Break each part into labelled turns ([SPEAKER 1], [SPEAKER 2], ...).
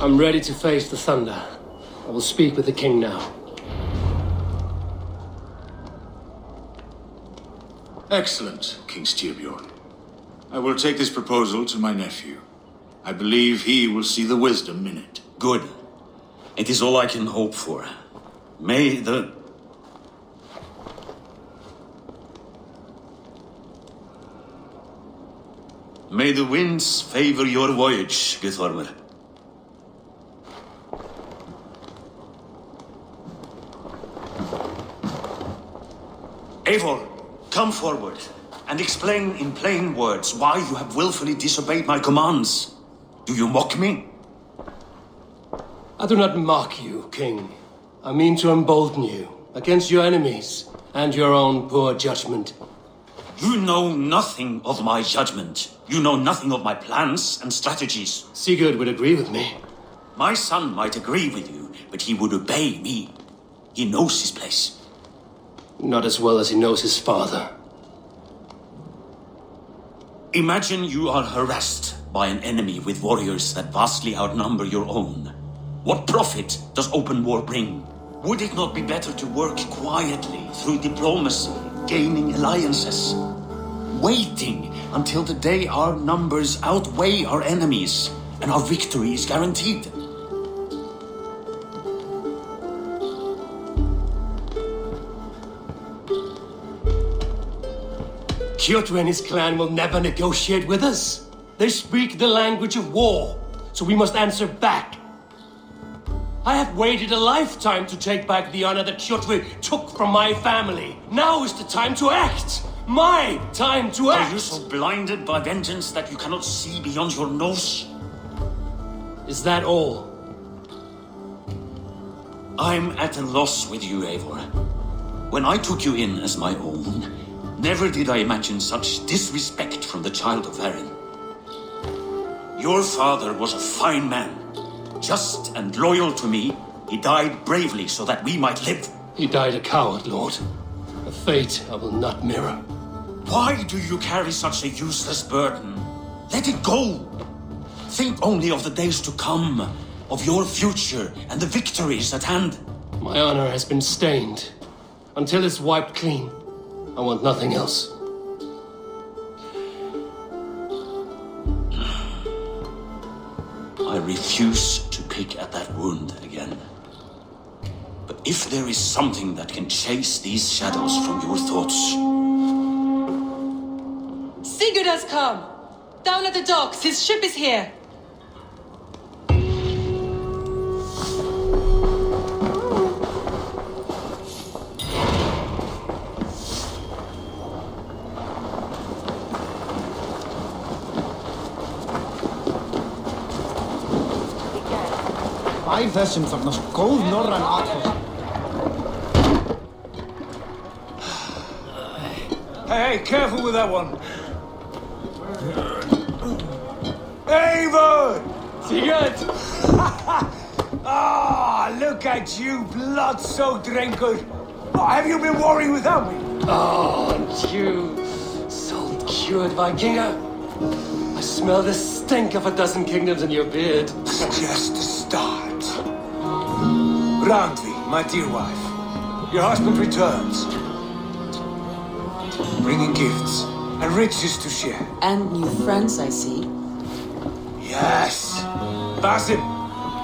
[SPEAKER 1] I'm ready to face the thunder. I will speak with the king now.
[SPEAKER 2] Excellent, King Styrbjorn. I will take this proposal to my nephew. I believe he will see the wisdom in it.
[SPEAKER 3] Good. It is all I can hope for. May the... May the winds favor your voyage, Guthormer. Eivor, come forward and explain in plain words why you have willfully disobeyed my commands. Do you mock me?
[SPEAKER 1] I do not mock you, King. I mean to embolden you against your enemies and your own poor judgment.
[SPEAKER 3] You know nothing of my judgment. You know nothing of my plans and strategies.
[SPEAKER 1] Sigurd would agree with me.
[SPEAKER 3] My son might agree with you, but he would obey me. He knows his place.
[SPEAKER 1] Not as well as he knows his father.
[SPEAKER 3] Imagine you are harassed by an enemy with warriors that vastly outnumber your own. What profit does open war bring? Would it not be better to work quietly through diplomacy, gaining alliances? Waiting until the day our numbers outweigh our enemies and our victory is guaranteed.
[SPEAKER 1] Kjotve and his clan will never negotiate with us. They speak the language of war, so we must answer back. I have waited a lifetime to take back the honor that Kjotve took from my family. Now is the time to act! My time to act!
[SPEAKER 3] Are you so blinded by vengeance that you cannot see beyond your nose?
[SPEAKER 1] Is that all?
[SPEAKER 3] I'm at a loss with you, Eivor. When I took you in as my own, never did I imagine such disrespect from the child of Varin. Your father was a fine man. Just and loyal to me, he died bravely so that we might live.
[SPEAKER 1] He died a coward, Lord. A fate I will not mirror.
[SPEAKER 3] Why do you carry such a useless burden? Let it go! Think only of the days to come, of your future and the victories at hand.
[SPEAKER 1] My honor has been stained. Until it's wiped clean, I want nothing else.
[SPEAKER 3] I refuse to pick at that wound again. But if there is something that can chase these shadows from your thoughts...
[SPEAKER 4] Sigurd has come! Down at the docks, his ship is here!
[SPEAKER 5] Æ þessum þarna góð norræn atfall.
[SPEAKER 6] Hey, careful with that one. Eivor!
[SPEAKER 1] Sigurd!
[SPEAKER 6] Ah, look at you, blood-soaked drinker. Oh, have you been worrying without me?
[SPEAKER 1] Oh, and you, salt-cured Vikinger. I smell the stink of a dozen kingdoms in your beard.
[SPEAKER 6] It's just a start. Randvi, my dear wife, your husband returns, bringing gifts and riches to share.
[SPEAKER 4] And new friends, I see.
[SPEAKER 6] Yes, Basim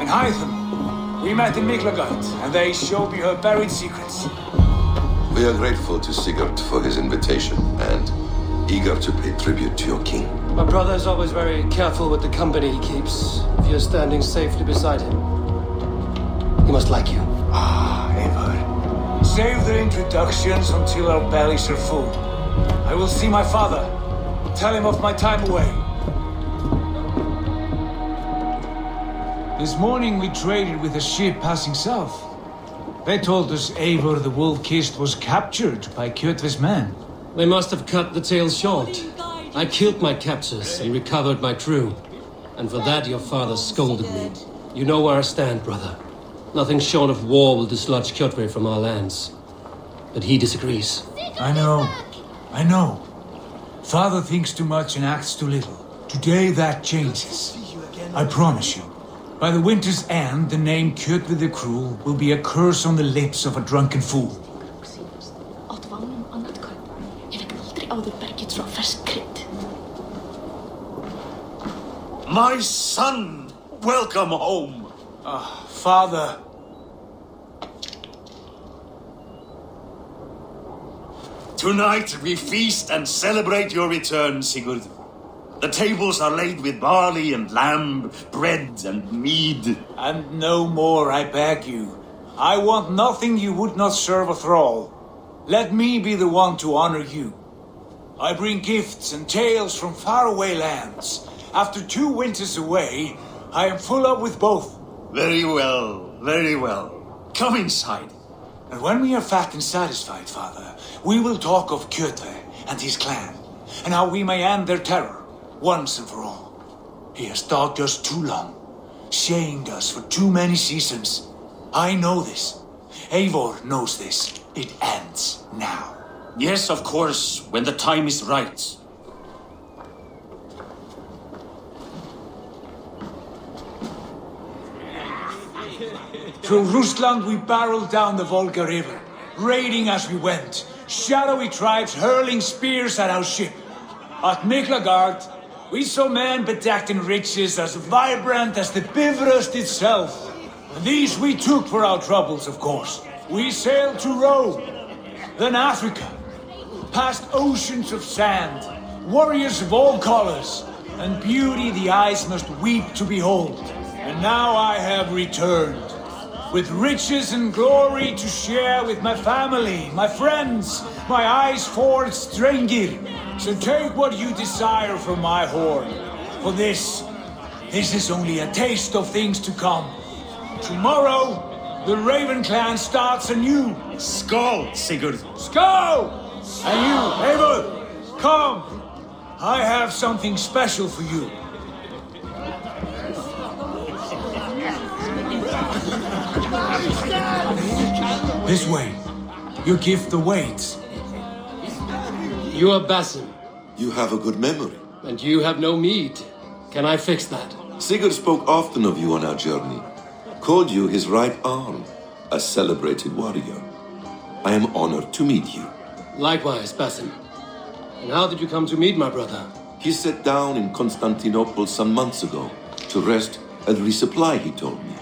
[SPEAKER 6] and Hytham. We met in Miklagard, and they showed me her buried secrets.
[SPEAKER 7] We are grateful to Sigurd for his invitation, and eager to pay tribute to your king.
[SPEAKER 1] My brother is always very careful with the company he keeps. If you're standing safely beside him, he must like you.
[SPEAKER 6] Ah, Eivor. Save the introductions until our bellies are full. I will see my father. Tell him of my time away.
[SPEAKER 8] This morning we traded with a ship passing south. They told us Eivor the Wolf-Kissed was captured by Kjotve's men.
[SPEAKER 1] They must have cut the tale short. I killed my captors and recovered my crew. And for that your father scolded me. You know where I stand, brother. Nothing short of war will dislodge Kjotve from our lands. But he disagrees.
[SPEAKER 8] I know. Father thinks too much and acts too little. Today that changes. I promise you. By the winter's end, the name Kjotve the Cruel will be a curse on the lips of a drunken fool.
[SPEAKER 3] My son! Welcome home!
[SPEAKER 6] Father.
[SPEAKER 3] Tonight we feast and celebrate your return, Sigurd. The tables are laid with barley and lamb, bread and mead.
[SPEAKER 6] And no more, I beg you. I want nothing you would not serve a thrall. Let me be the one to honor you. I bring gifts and tales from faraway lands. After 2 winters away, I am full up with both.
[SPEAKER 3] Very well, very well. Come inside.
[SPEAKER 6] And when we are fat and satisfied, Father, we will talk of Kjotve and his clan, and how we may end their terror, once and for all. He has dogged us too long, shamed us for too many seasons. I know this. Eivor knows this. It ends now.
[SPEAKER 3] Yes, of course, when the time is right.
[SPEAKER 6] Through Rusland we barreled down the Volga River, raiding as we went, shadowy tribes hurling spears at our ship. At Miklagard, we saw men bedecked in riches as vibrant as the Bifrost itself. And these we took for our troubles, of course. We sailed to Rome, then Africa, past oceans of sand, warriors of all colors, and beauty the eyes must weep to behold. And now I have returned, with riches and glory to share with my family, my friends, my eyes forged Strengir. So take what you desire from my hoard. For this is only a taste of things to come. Tomorrow, the Raven clan starts anew.
[SPEAKER 3] Skål, Sigurd.
[SPEAKER 6] Skål! And you, Eivor, come. I have something special for you. This way. Your gift awaits.
[SPEAKER 1] You are Basim,
[SPEAKER 7] You have a good memory.
[SPEAKER 1] and you have no mead. Can I fix that?
[SPEAKER 7] Sigurd spoke often of you on our journey. Called you his right arm, a celebrated warrior. I am honored to meet you.
[SPEAKER 1] Likewise, Basim. And how did you come to meet my brother?
[SPEAKER 7] He sat down in Constantinople some months ago to rest and resupply, he told me.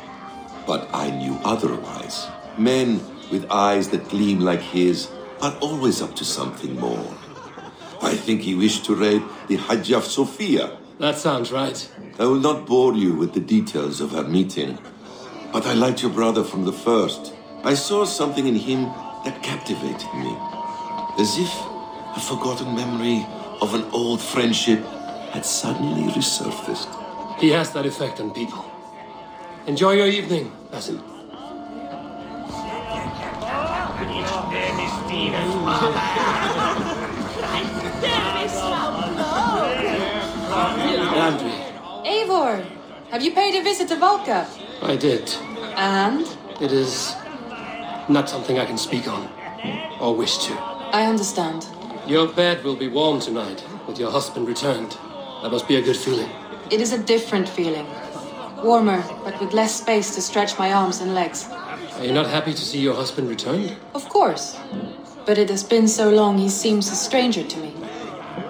[SPEAKER 7] But I knew otherwise. Men with eyes that gleam like his are always up to something more. I think he wished to raid the Hagia Sophia.
[SPEAKER 1] That sounds right.
[SPEAKER 7] I will not bore you with the details of our meeting. But I liked your brother from the first. I saw something in him that captivated me. As if a forgotten memory of an old friendship had suddenly resurfaced.
[SPEAKER 1] He has that effect on people. Enjoy your evening, Basim. Andrew,
[SPEAKER 4] Eivor, have you paid a visit to Volca?
[SPEAKER 1] I did.
[SPEAKER 4] And?
[SPEAKER 1] It is not something I can speak on, or wish to.
[SPEAKER 4] I understand.
[SPEAKER 1] Your bed will be warm tonight, with your husband returned. That must be a good feeling.
[SPEAKER 4] It is a different feeling. Warmer, but with less space to stretch my arms and legs.
[SPEAKER 1] Are you not happy to see your husband returned?
[SPEAKER 4] Of course. But it has been so long he seems a stranger to me.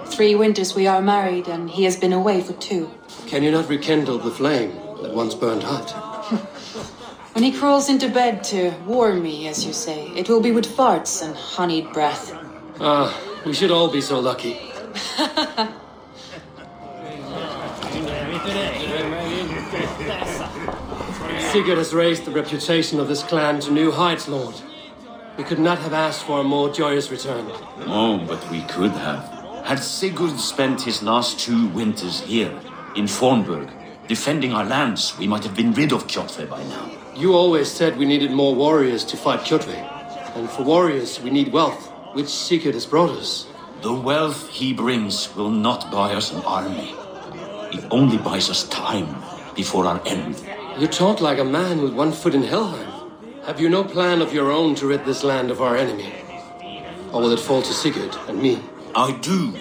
[SPEAKER 4] 3 winters we are married, and he has been away for 2.
[SPEAKER 1] Can you not rekindle the flame that once burned hot?
[SPEAKER 4] When he crawls into bed to warm me, as you say, it will be with farts and honeyed breath.
[SPEAKER 1] Ah, we should all be so lucky. Sigurd has raised the reputation of this clan to new heights, Lord. We could not have asked for a more joyous return.
[SPEAKER 3] Oh, but we could have. Had Sigurd spent his last 2 winters here, in Fornburg, defending our lands, we might have been rid of Kjotve by now.
[SPEAKER 1] You always said we needed more warriors to fight Kjotve. And for warriors, we need wealth, which Sigurd has brought us.
[SPEAKER 3] The wealth he brings will not buy us an army. It only buys us time before our end.
[SPEAKER 1] You talk like a man with 1 foot in Helheim. Have you no plan of your own to rid this land of our enemy? Or will it fall to Sigurd and me?
[SPEAKER 3] I do,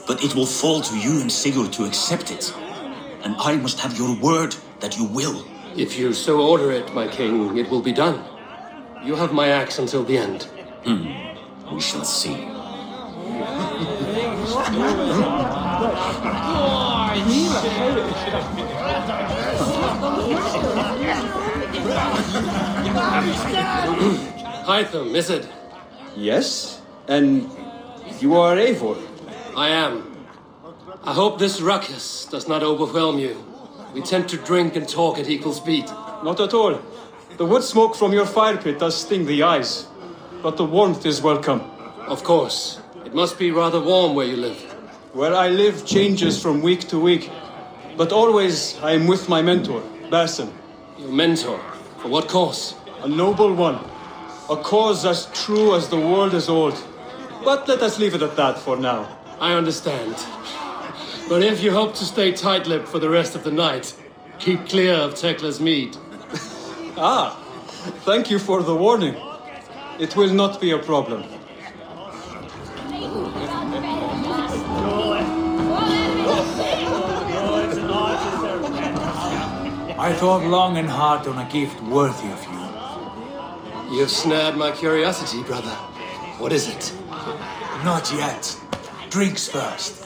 [SPEAKER 3] but it will fall to you and Sigurd to accept it. And I must have your word that you will.
[SPEAKER 1] If you so order it, my king, it will be done. You have my axe until the end.
[SPEAKER 3] We shall see.
[SPEAKER 1] Hytham, is it?
[SPEAKER 9] Yes? And you are Eivor?
[SPEAKER 1] I am. I hope this ruckus does not overwhelm you. We tend to drink and talk at equal speed.
[SPEAKER 9] Not at all. The wood smoke from your fire pit does sting the eyes, but the warmth is welcome.
[SPEAKER 1] Of course. It must be rather warm where you live.
[SPEAKER 9] Where I live changes from week to week, but always I am with my mentor, Basim.
[SPEAKER 1] Your mentor? For what cause?
[SPEAKER 9] A noble one. A cause as true as the world is old. But let us leave it at that for now.
[SPEAKER 1] I understand. But if you hope to stay tight-lipped for the rest of the night, keep clear of Tekla's mead.
[SPEAKER 9] Ah, thank you for the warning. It will not be a problem.
[SPEAKER 6] I thought long and hard on a gift worthy of you.
[SPEAKER 1] You have snared my curiosity, brother. What is it?
[SPEAKER 6] Not yet. Drinks first.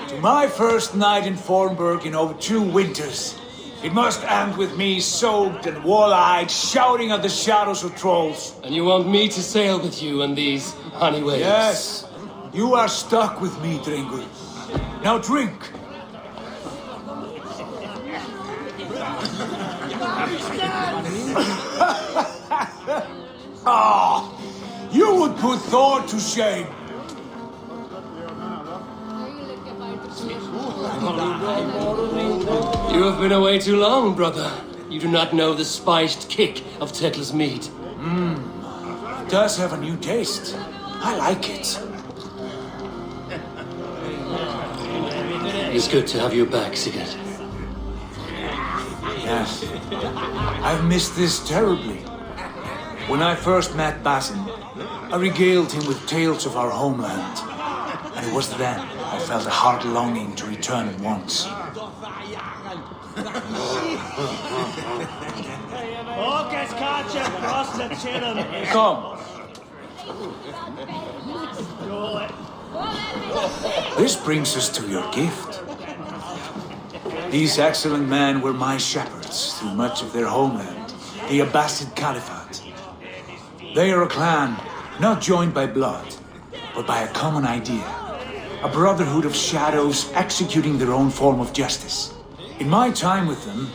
[SPEAKER 6] To my first night in Fornburg in over 2 winters. It must end with me soaked and wall-eyed, shouting at the shadows of trolls.
[SPEAKER 1] And you want me to sail with you on these honey waves?
[SPEAKER 6] Yes. You are stuck with me, Dringur. Now drink. Ah, you would put Thor to shame.
[SPEAKER 1] You have been away too long, brother. You do not know the spiced kick of Tekla's meat.
[SPEAKER 6] It does have a new taste. I like it.
[SPEAKER 1] It is good to have you back, Sigurd.
[SPEAKER 6] Yes. I've missed this terribly. When I first met Basim, I regaled him with tales of our homeland. And it was then I felt a heart longing to return at once. Come. This brings us to your gift. These excellent men were my shepherds through much of their homeland, the Abbasid Caliphate. They are a clan not joined by blood, but by a common idea. A brotherhood of shadows executing their own form of justice. In my time with them,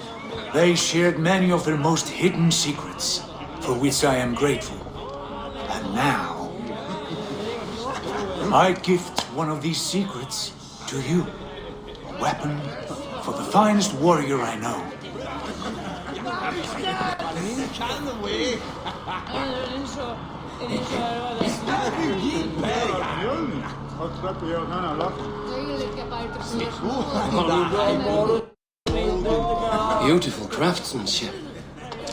[SPEAKER 6] they shared many of their most hidden secrets, for which I am grateful. And now, I gift one of these secrets to you. A weapon for the finest warrior I know.
[SPEAKER 1] Beautiful craftsmanship.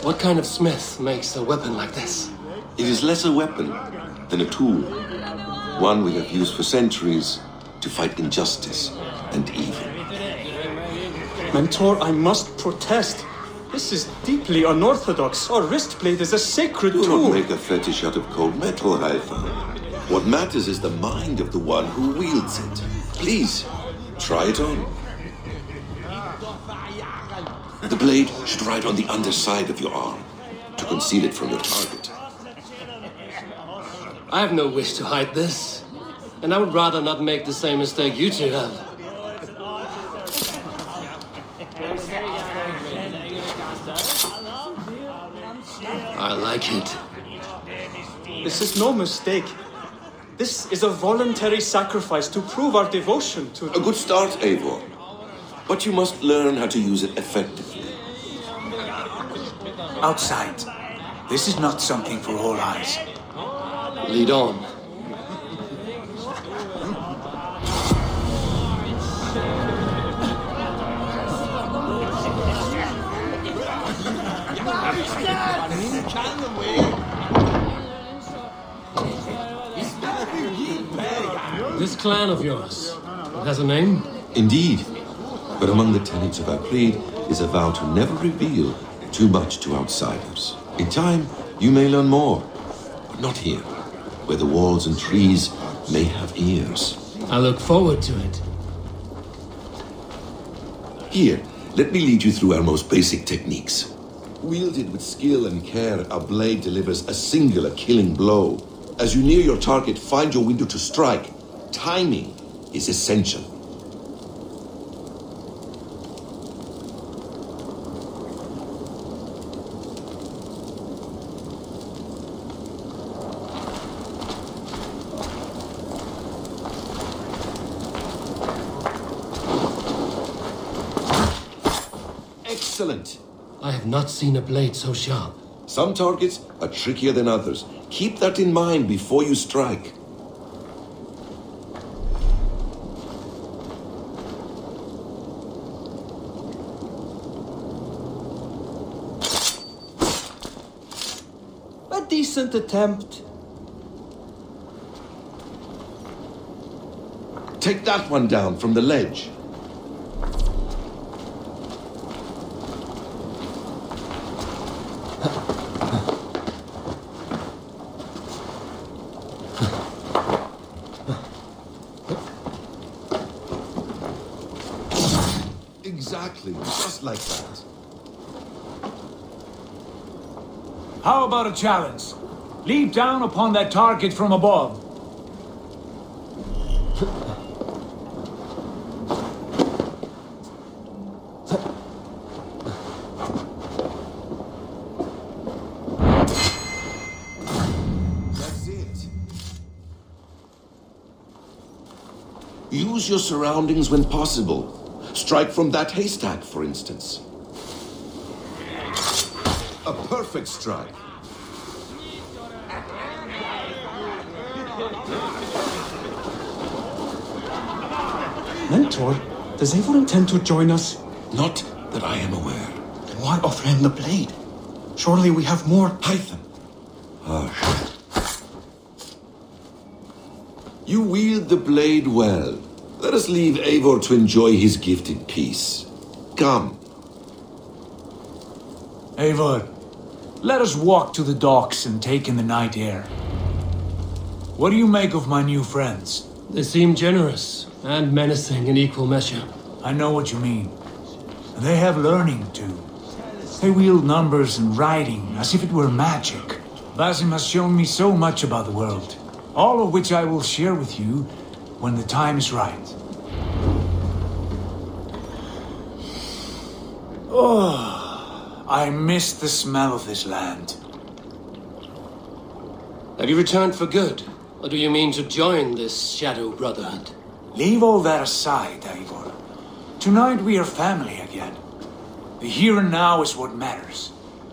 [SPEAKER 1] What kind of smith makes a weapon like this?
[SPEAKER 7] It is less a weapon than a tool. One we have used for centuries to fight injustice and evil.
[SPEAKER 9] Mentor, I must protest. This is deeply unorthodox. Our wristblade is a sacred
[SPEAKER 7] Do
[SPEAKER 9] tool.
[SPEAKER 7] not make a fetish out of cold metal, Halfa. What matters is the mind of the one who wields it. Please, try it on. The blade should ride on the underside of your arm to conceal it from your target.
[SPEAKER 1] I have no wish to hide this. And I would rather not make the same mistake you two have. I like it.
[SPEAKER 9] This is no mistake. This is a voluntary sacrifice to prove our devotion to...
[SPEAKER 7] A good start, Eivor. But you must learn how to use it effectively.
[SPEAKER 6] Outside. This is not something for all eyes.
[SPEAKER 1] Lead on. This clan of yours, it has a name?
[SPEAKER 7] Indeed. But among the tenets of our creed is a vow to never reveal too much to outsiders. In time, you may learn more, but not here, where the walls and trees may have ears.
[SPEAKER 1] I look forward to it.
[SPEAKER 7] Here, let me lead you through our most basic techniques. Wielded with skill and care, our blade delivers a singular killing blow. As you near your target, find your window to strike. Timing is essential. Excellent.
[SPEAKER 1] I have not seen a blade so sharp.
[SPEAKER 7] Some targets are trickier than others. Keep that in mind before you strike.
[SPEAKER 9] A decent attempt.
[SPEAKER 7] Take that one down from the ledge. Exactly, just like that.
[SPEAKER 8] How about a challenge? Leap down upon that target from above.
[SPEAKER 7] That's it. Use your surroundings when possible. Strike from that haystack, for instance. A perfect strike.
[SPEAKER 9] Mentor, does Eivor intend to join us?
[SPEAKER 7] Not that I am aware.
[SPEAKER 9] Then why offer him the blade? Surely we have more.
[SPEAKER 7] Python. Hush. You wield the blade well. Let us leave Eivor to enjoy his gift in peace. Come.
[SPEAKER 8] Eivor, let us walk to the docks and take in the night air. What do you make of my new friends?
[SPEAKER 1] They seem generous and menacing in equal measure.
[SPEAKER 8] I know what you mean. And they have learning too. They wield numbers and writing as if it were magic. Basim has shown me so much about the world, all of which I will share with you when the time is right. Oh, I miss the smell of this land.
[SPEAKER 1] Have you returned for good? Or do you mean to join this Shadow Brotherhood?
[SPEAKER 8] Leave all that aside, Eivor. Tonight we are family again. The here and now is what matters.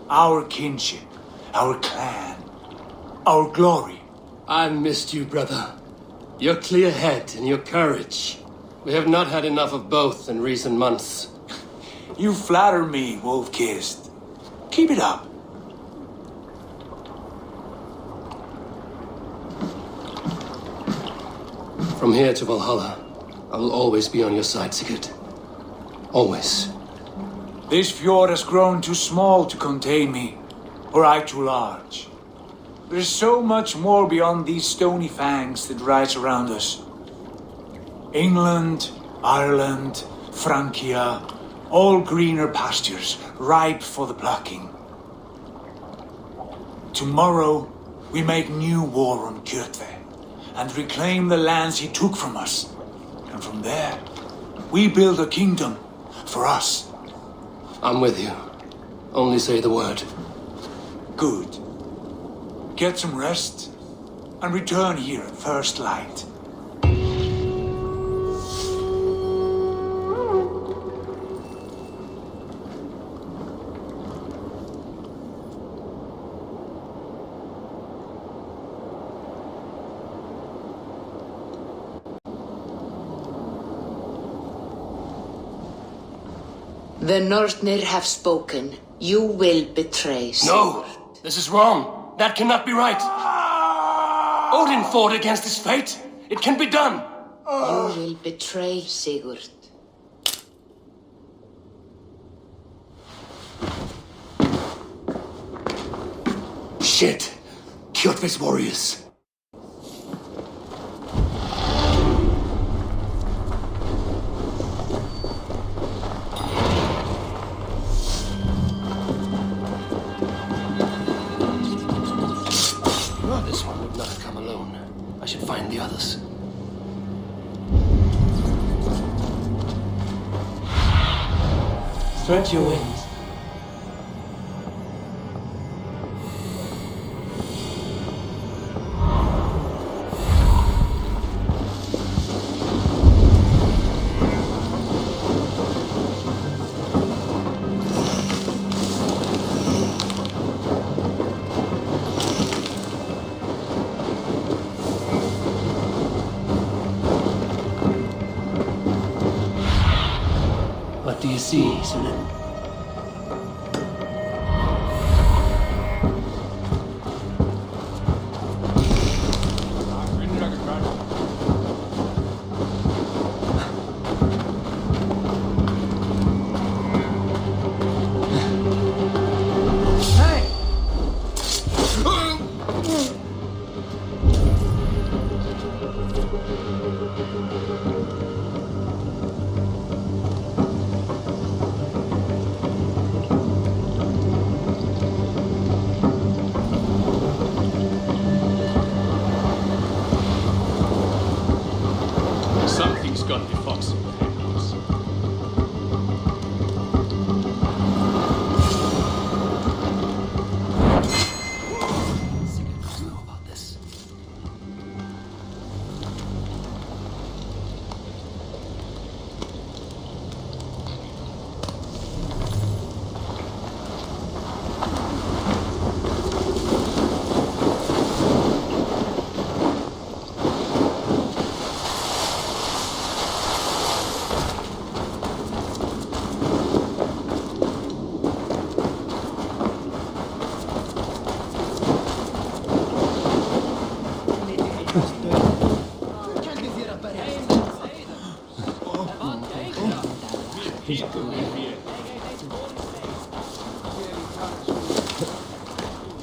[SPEAKER 8] Our kinship, our clan, our glory.
[SPEAKER 1] I've missed you, brother. Your clear head and your courage. We have not had enough of both in recent months.
[SPEAKER 8] You flatter me, wolf-kissed. Keep it up.
[SPEAKER 1] From here to Valhalla, I will always be on your side, Sigurd. Always.
[SPEAKER 8] This fjord has grown too small to contain me, or I too large. There's so much more beyond these stony fangs that rise around us. England, Ireland, Francia, all greener pastures, ripe for the plucking. Tomorrow, we make new war on Kjotve, and reclaim the lands he took from us. And from there, we build a kingdom for us.
[SPEAKER 1] I'm with you. Only say the word.
[SPEAKER 8] Good. Get some rest, and return here at first light.
[SPEAKER 10] The Northnir have spoken. You will betray.
[SPEAKER 1] No! This is wrong. That cannot be right. Odin fought against his fate. It can be done.
[SPEAKER 10] You will betray Sigurd.
[SPEAKER 1] Shit! Kjotve's warriors. This one would not have come alone. I should find the others. Stretch your wings. What do you see, Sunan?
[SPEAKER 11] Something's got the fox.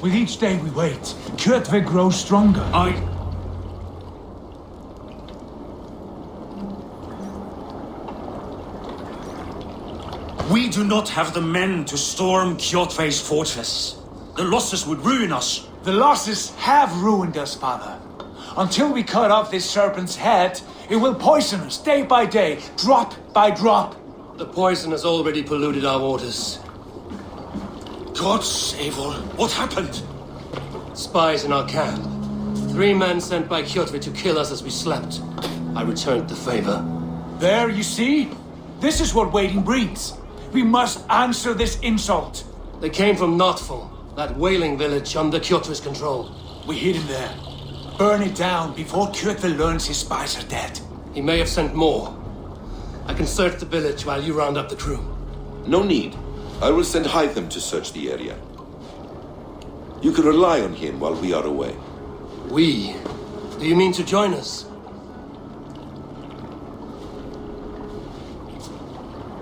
[SPEAKER 8] With each day we wait, Kjotve grows stronger.
[SPEAKER 3] We do not have the men to storm Kjotve's fortress. The losses would ruin us.
[SPEAKER 8] The losses have ruined us, father. Until we cut off this serpent's head, it will poison us day by day, drop by drop.
[SPEAKER 1] The poison has already polluted our waters.
[SPEAKER 3] God save all. What happened?
[SPEAKER 1] Spies in our camp. 3 men sent by Kjotve to kill us as we slept. I returned the favor.
[SPEAKER 8] There, you see? This is what waiting breeds. We must answer this insult.
[SPEAKER 1] They came from Notful, that whaling village under Kjotve's control.
[SPEAKER 8] We hid him there. Burn it down before Kjotve learns his spies are dead.
[SPEAKER 1] He may have sent more. I can search the village while you round up the crew.
[SPEAKER 7] No need. I will send HAIDER to search the area. You can rely on him while we are away.
[SPEAKER 1] We? Do you mean to join us?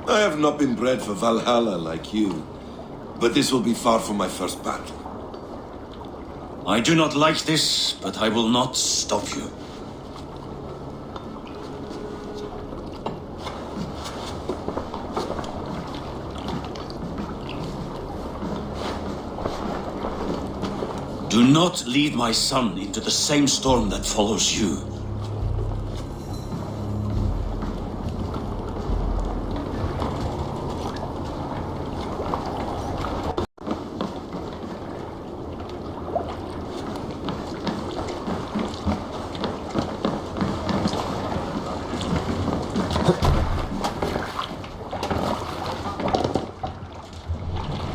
[SPEAKER 7] I have not been bred for Valhalla like you, but this will be far from my first battle.
[SPEAKER 3] I do not like this, but I will not stop you. Do not lead my son into the same storm that follows you.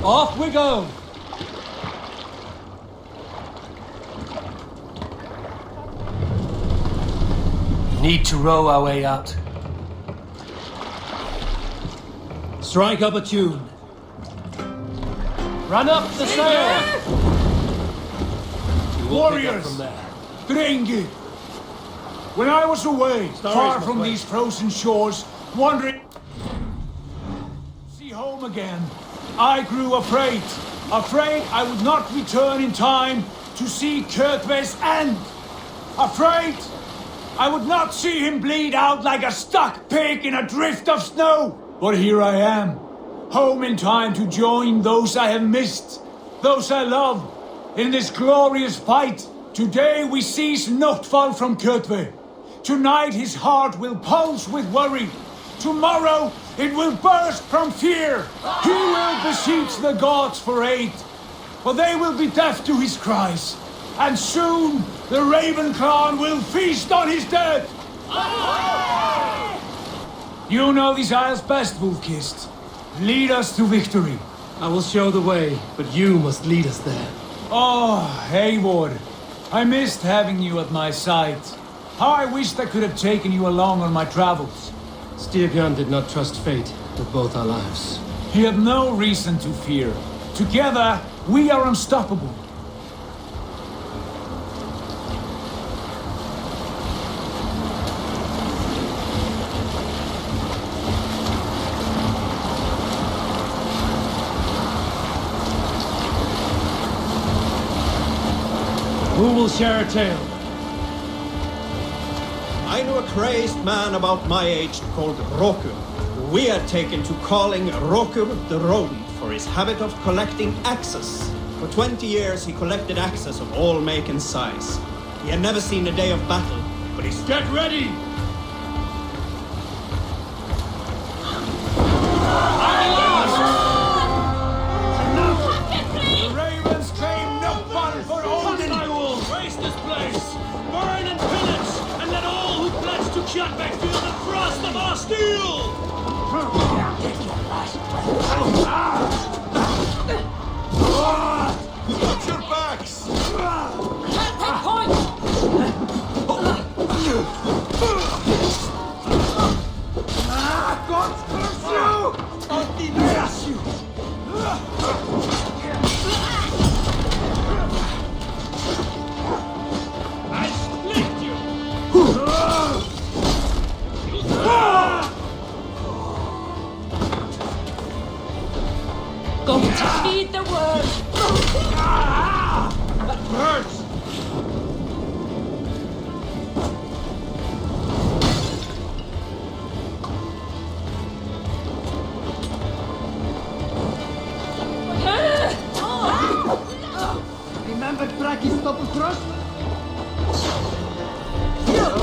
[SPEAKER 1] Off we go! Need to row our way out. Strike up a tune. Run up the sail!
[SPEAKER 8] Warriors!
[SPEAKER 1] From there.
[SPEAKER 8] Drengi! When I was away, far from these frozen shores, wandering... see home again, I grew afraid. Afraid I would not return in time to see Kurtve's end. Afraid I would not see him bleed out like a stuck pig in a drift of snow. But here I am, home in time to join those I have missed, those I love, in this glorious fight. Today we seize Notfall from Kurtve. Tonight his heart will pulse with worry. Tomorrow it will burst from fear. He will beseech the gods for aid, but they will be deaf to his cries. And soon the Raven clan will feast on his dead. You know these isles best, Wolfkist. Lead us to victory.
[SPEAKER 1] I will show the way, but you must lead us there.
[SPEAKER 8] Oh, Eivor. I missed having you at my side. How I wished I could have taken you along on my travels.
[SPEAKER 1] Styrbjörn did not trust fate with both our lives.
[SPEAKER 8] He had no reason to fear. Together, we are unstoppable.
[SPEAKER 1] Who will share a tale?
[SPEAKER 12] I know a crazed man about my age called Roku. We are taken to calling Roku the Rodent for his habit of collecting axes. For 20 years he collected axes of all make and size. He had never seen a day of battle, but he's...
[SPEAKER 1] Get ready!
[SPEAKER 8] The Ravens claim no fun for Odin!
[SPEAKER 1] I will waste this place! Burn and pillage! And let all who pledge to Kjotbeck feel the frost of our steel!
[SPEAKER 2] Watch your backs!
[SPEAKER 13] Take point!
[SPEAKER 8] God curse you! I'll demolish you!
[SPEAKER 1] I split you!
[SPEAKER 13] Go to feed the world!
[SPEAKER 1] That hurts!
[SPEAKER 5] Remember Braki's double thrust?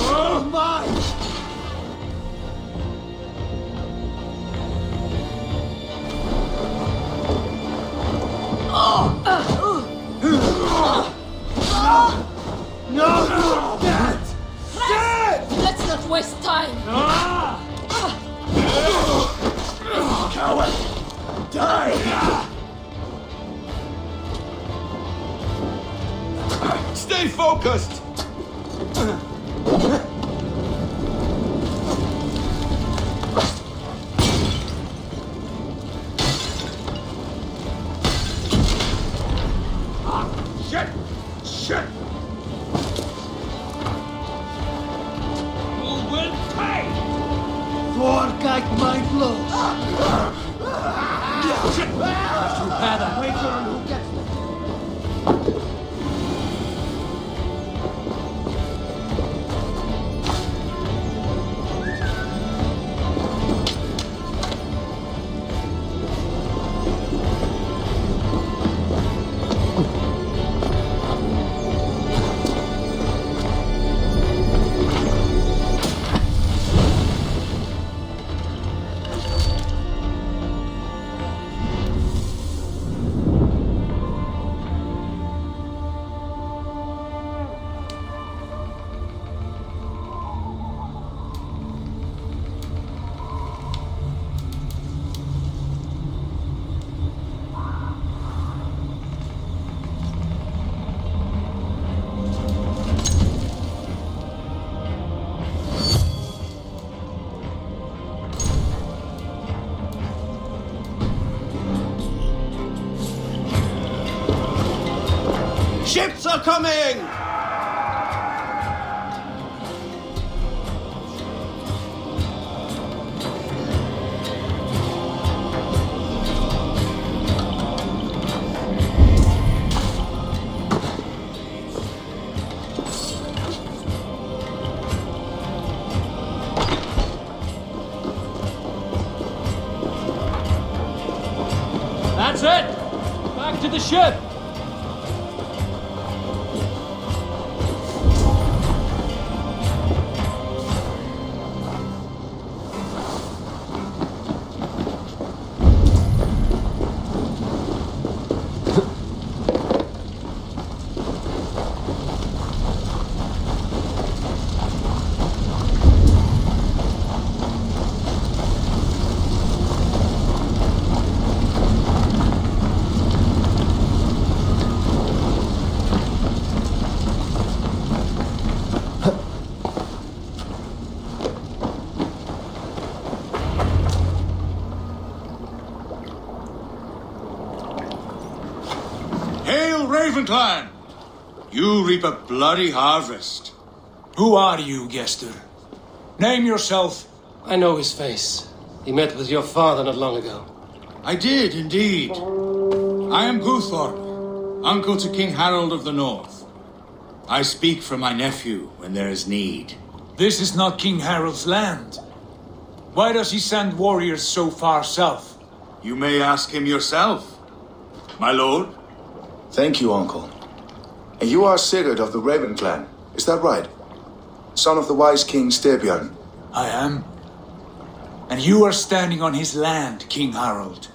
[SPEAKER 5] Oh my! No! Dead! Dead!
[SPEAKER 13] Let's not waste time!
[SPEAKER 5] Coward! Die!
[SPEAKER 2] Stay focused!
[SPEAKER 1] Shit! Shit! You will pay!
[SPEAKER 5] Thorgite my blows!
[SPEAKER 1] Shit! Repair that!
[SPEAKER 5] Wait on who gets them.
[SPEAKER 12] Ships are coming!
[SPEAKER 1] That's it! Back to the ship!
[SPEAKER 2] Ravenclan! You reap a bloody harvest.
[SPEAKER 8] Who are you, Gester? Name yourself.
[SPEAKER 1] I know his face. He met with your father not long ago.
[SPEAKER 2] I did, indeed. I am Guthorm, uncle to King Harold of the North. I speak for my nephew when there is need.
[SPEAKER 8] This is not King Harold's land. Why does he send warriors so far south?
[SPEAKER 2] You may ask him yourself, my lord.
[SPEAKER 14] Thank you, Uncle. And you are Sigurd of the Raven clan, is that right? Son of the wise King Styrbjörn.
[SPEAKER 8] I am. And you are standing on his land, King Harold.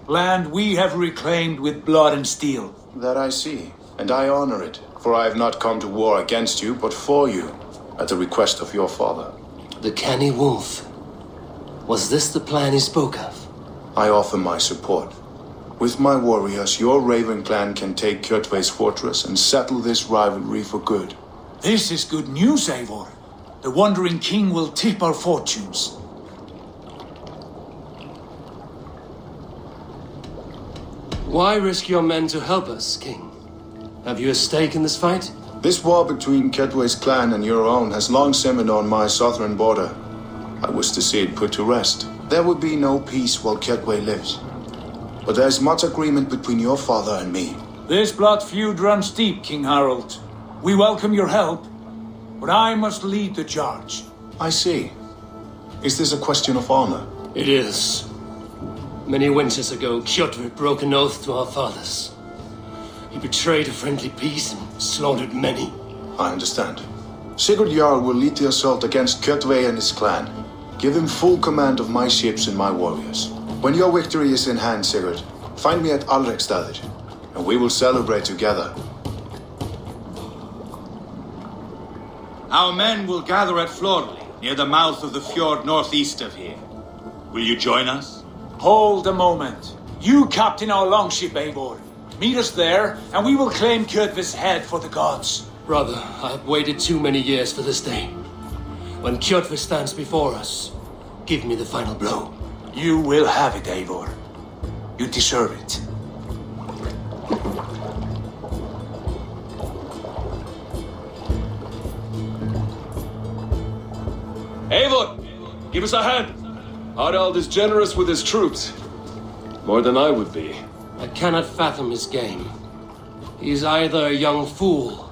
[SPEAKER 8] Land we have reclaimed with blood and steel.
[SPEAKER 14] That I see, and I honor it, for I have not come to war against you, but for you, at the request of your father.
[SPEAKER 1] The canny wolf. Was this the plan he spoke of?
[SPEAKER 14] I offer my support. With my warriors, your Raven clan can take Kjotve's fortress and settle this rivalry for good.
[SPEAKER 8] This is good news, Eivor. The Wandering King will tip our fortunes.
[SPEAKER 1] Why risk your men to help us, King? Have you a stake in this fight?
[SPEAKER 14] This war between Kjotve's clan and your own has long simmered on my southern border. I wish to see it put to rest. There will be no peace while Kjotve lives. But there's much agreement between your father and me.
[SPEAKER 8] This blood feud runs deep, King Harold. We welcome your help, but I must lead the charge.
[SPEAKER 14] I see. Is this a question of honor?
[SPEAKER 1] It is. Many winters ago, Kjotve broke an oath to our fathers. He betrayed a friendly peace and slaughtered many.
[SPEAKER 14] I understand. Sigurd Jarl will lead the assault against Kjotve and his clan. Give him full command of my ships and my warriors. When your victory is in hand, Sigurd, find me at Alrekstadir, and we will celebrate together.
[SPEAKER 2] Our men will gather at Florley, near the mouth of the fjord northeast of here. Will you join us?
[SPEAKER 8] Hold a moment. You captain our longship, Eivor. Meet us there, and we will claim Kjotve's head for the gods.
[SPEAKER 1] Brother, I have waited too many years for this day. When Kjotve stands before us, give me the final blow.
[SPEAKER 8] You will have it, Eivor. You deserve it.
[SPEAKER 11] Eivor! Give us a hand! Harald is generous with his troops. More than I would be.
[SPEAKER 1] I cannot fathom his game. He is either a young fool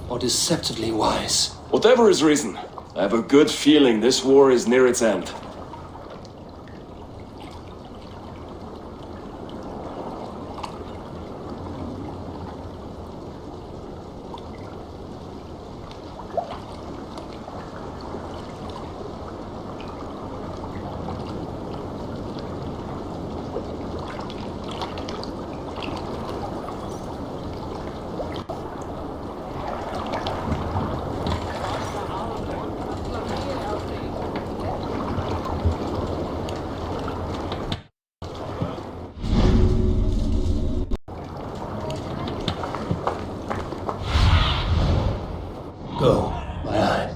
[SPEAKER 1] or deceptively wise.
[SPEAKER 11] Whatever his reason, I have a good feeling this war is near its end.
[SPEAKER 1] Go, my eye.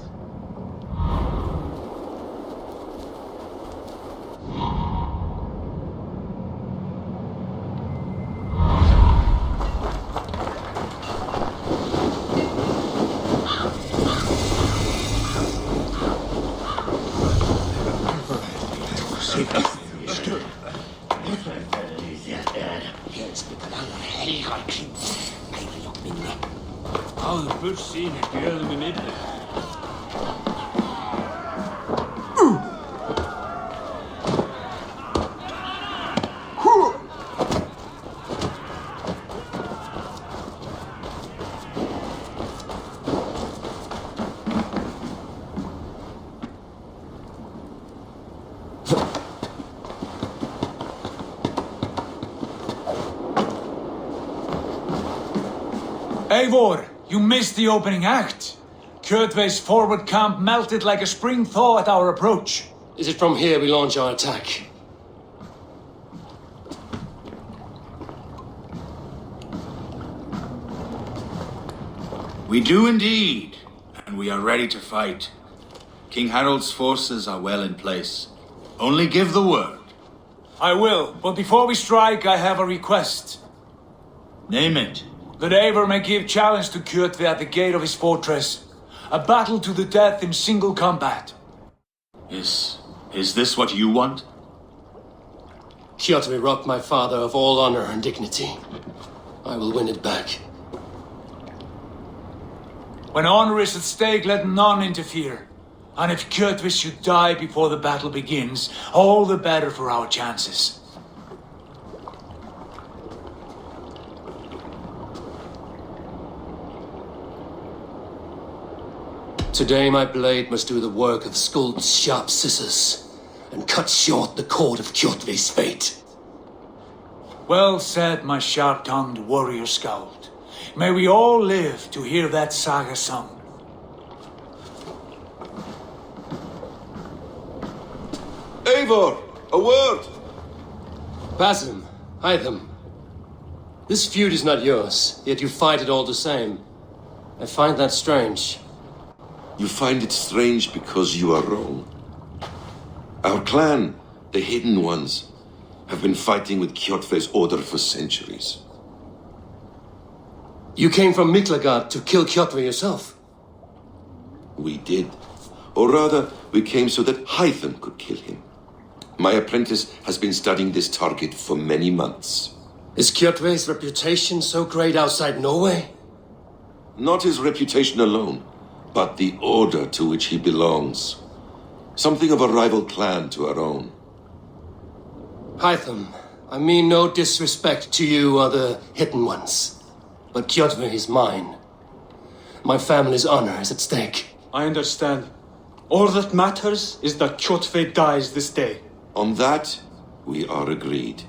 [SPEAKER 8] Eivor, you missed the opening act. Kjotve's forward camp melted like a spring thaw at our approach.
[SPEAKER 1] Is it from here we launch our attack?
[SPEAKER 2] We do indeed, and we are ready to fight. King Harold's forces are well in place. Only give the word.
[SPEAKER 8] I will, but before we strike, I have a request.
[SPEAKER 2] Name it.
[SPEAKER 8] That Eivor may give challenge to Kjotve at the gate of his fortress. A battle to the death in single combat.
[SPEAKER 2] Is this what you want?
[SPEAKER 1] Kjotve robbed my father of all honor and dignity. I will win it back.
[SPEAKER 8] When honor is at stake, let none interfere. And if Kjotve should die before the battle begins, all the better for our chances.
[SPEAKER 1] Today my blade must do the work of Skuld's sharp scissors, and cut short the cord of Kjotve's fate.
[SPEAKER 8] Well said, my sharp-tongued warrior Skald. May we all live to hear that saga sung.
[SPEAKER 7] Eivor, a word!
[SPEAKER 1] Basim, Hytham. This feud is not yours, yet you fight it all the same. I find that strange.
[SPEAKER 7] You find it strange because you are wrong. Our clan, the Hidden Ones, have been fighting with Kjotve's order for centuries.
[SPEAKER 1] You came from Miklagard to kill Kjotve yourself?
[SPEAKER 7] We did. Or rather, we came so that Hytham could kill him. My apprentice has been studying this target for many months.
[SPEAKER 1] Is Kjotve's reputation so great outside Norway?
[SPEAKER 7] Not his reputation alone, but the order to which he belongs. Something of a rival clan to our own.
[SPEAKER 1] Hytham, I mean no disrespect to you or the Hidden Ones, but Kjotve is mine. My family's honor is at stake.
[SPEAKER 9] I understand. All that matters is that Kjotve dies this day.
[SPEAKER 7] On that, we are agreed.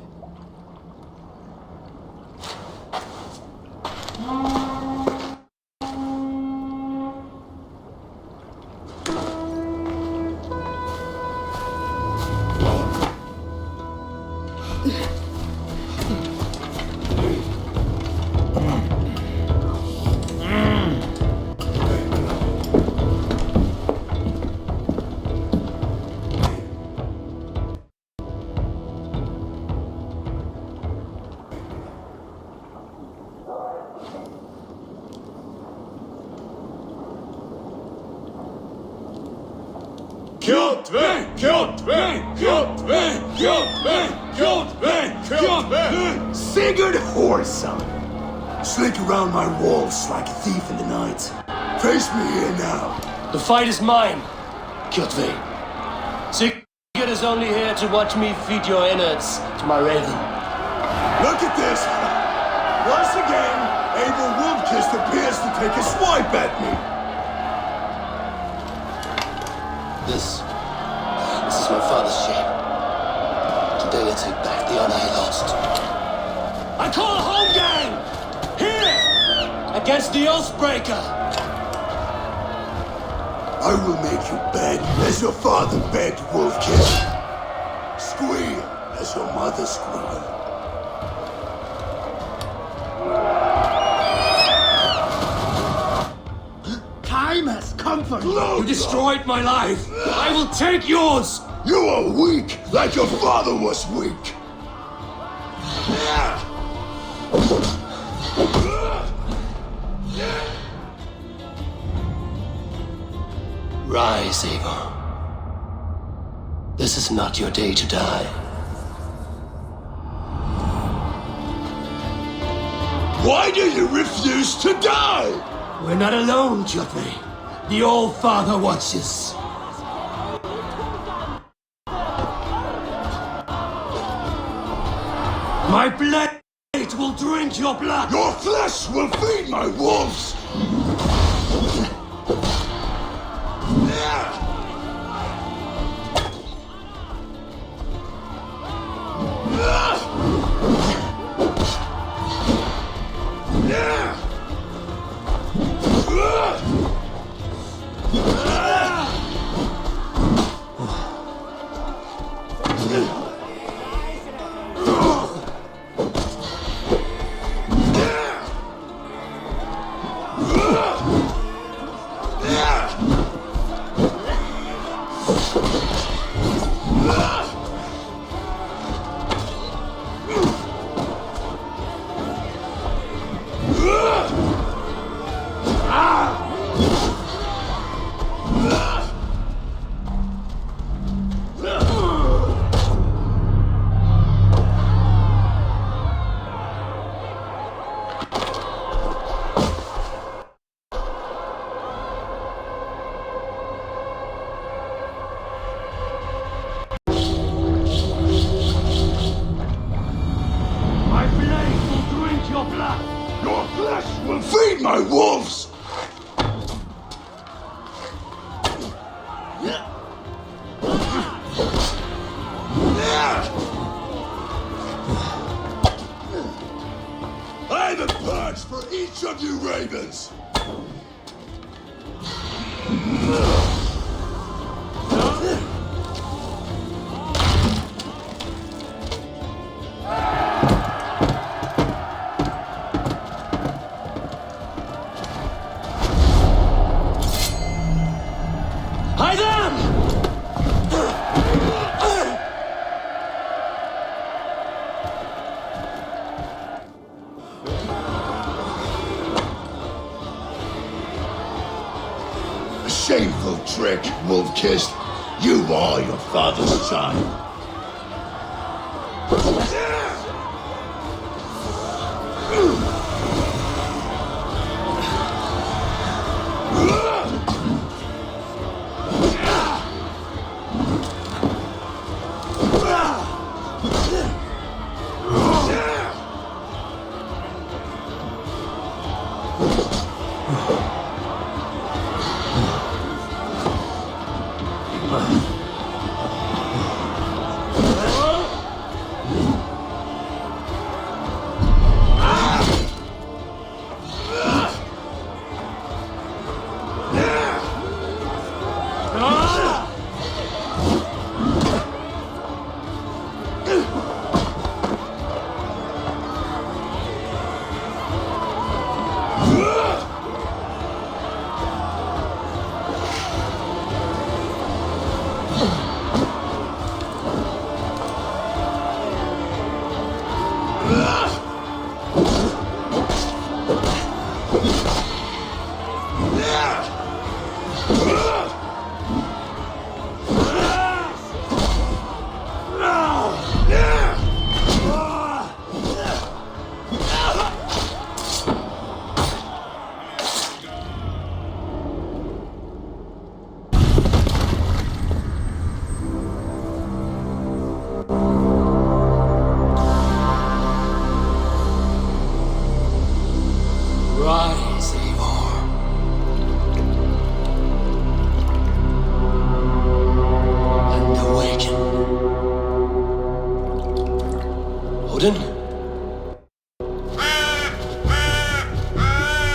[SPEAKER 5] Kjotve! Kjotve! Kjotve! Kjotve! Kjotve! Kjotve! Sigurd Whoreson! Slink around my walls like a thief in the night. Face me here now.
[SPEAKER 1] The fight is mine, Kjotve. Sigurd is only here to watch me feed your innards to my raven.
[SPEAKER 5] Look at this! Once again, Abel Wolfkist appears to take a swipe at me.
[SPEAKER 1] This is my father's shame. Today I take back the honor I lost. I call home, gang! Here! Against the Oathbreaker!
[SPEAKER 5] I will make you beg as your father begged, Wolfkist. Squeal as your mother squealed. Time has come for you.
[SPEAKER 1] You destroyed my life. I will take yours.
[SPEAKER 5] You are weak, like your father was weak.
[SPEAKER 1] Rise, Eivor. This is not your day to die.
[SPEAKER 5] Why do you refuse to die?
[SPEAKER 1] We're not alone, Kjotve. The All-Father watches. My blade will drink your blood.
[SPEAKER 5] Your flesh will feed my wolves. Feed my wolves! I have a perch for each of you ravens! Shameful trick, wolf-kissed. You are your father's child.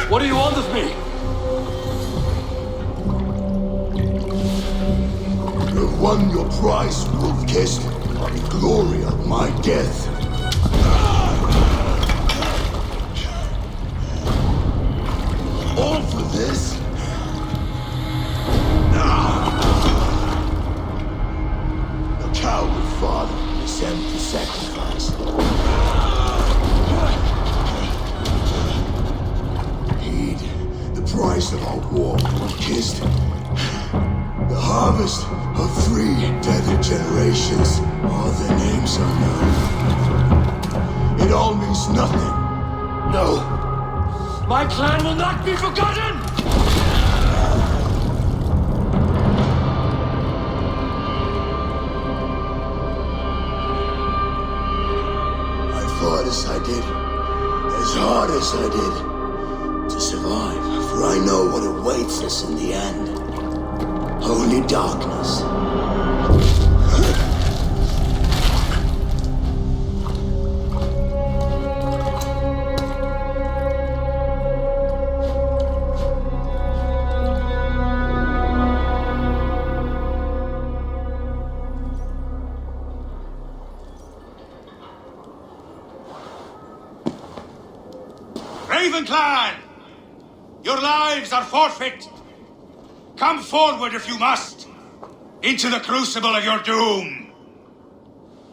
[SPEAKER 1] What do you want of me?
[SPEAKER 5] You've won your prize, wolf-kissed, on the glory of my death. All for this? A coward father is empty sacrifice. Heed the price of our war, wolf-kissed. The harvest of 3 tethered generations, all their names unknown. It all means nothing.
[SPEAKER 1] No. My clan will not be forgotten!
[SPEAKER 5] I fought as I did, as hard as I did, to survive, for I know what awaits us in the end. Only darkness.
[SPEAKER 2] Raven Clan! Your lives are forfeit! Come forward if you must! Into the crucible of your doom!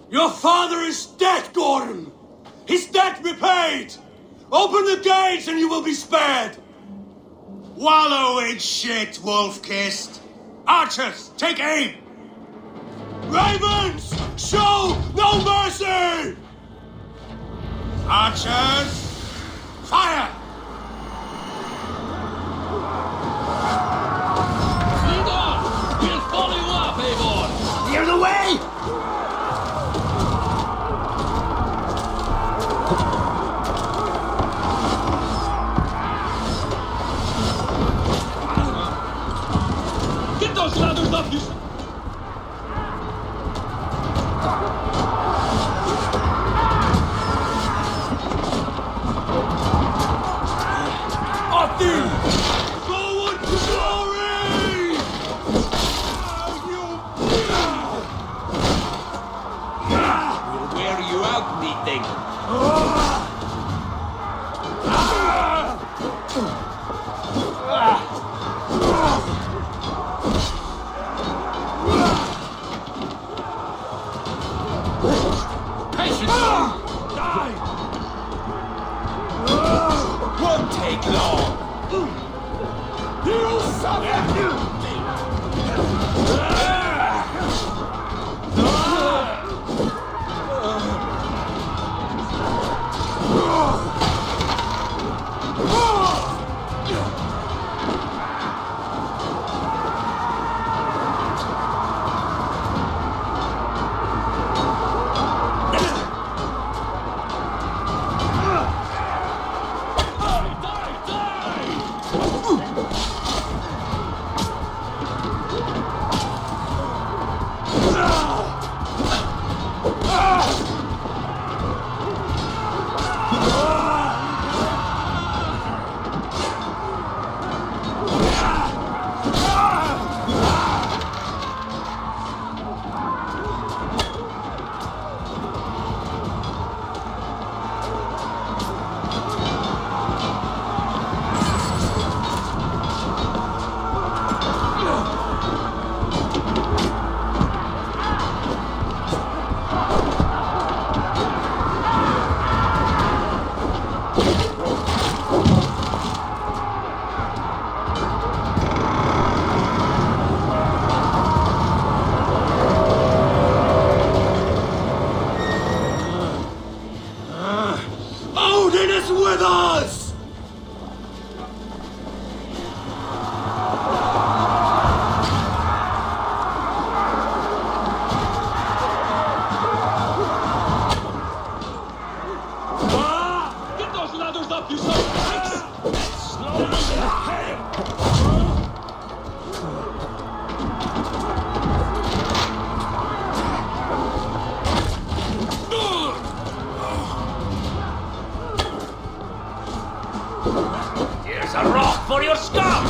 [SPEAKER 1] Your father is dead, Gordon! His debt repaid! Open the gates and you will be spared!
[SPEAKER 2] Wallow in shit, wolf-kissed! Archers, take aim!
[SPEAKER 1] Ravens! Show no mercy!
[SPEAKER 2] Archers, fire!
[SPEAKER 5] Lead on! We'll follow you up, Eivor!
[SPEAKER 1] Clear the way!
[SPEAKER 5] Get those ladders up, you...
[SPEAKER 1] Forward to glory!
[SPEAKER 3] We'll wear you out, meeting. Won't take long.
[SPEAKER 1] You suck! Odin is with us!
[SPEAKER 5] Get those ladders up, you son of a bitch! Slowly!
[SPEAKER 3] Here's a rock for your scalp!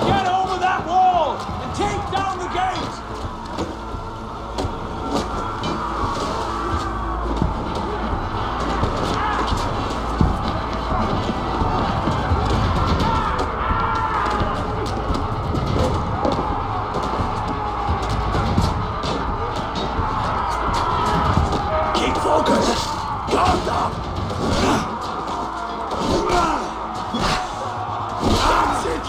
[SPEAKER 6] Get over that wall and take down the gate!
[SPEAKER 1] Keep focused! Guard up! That's it!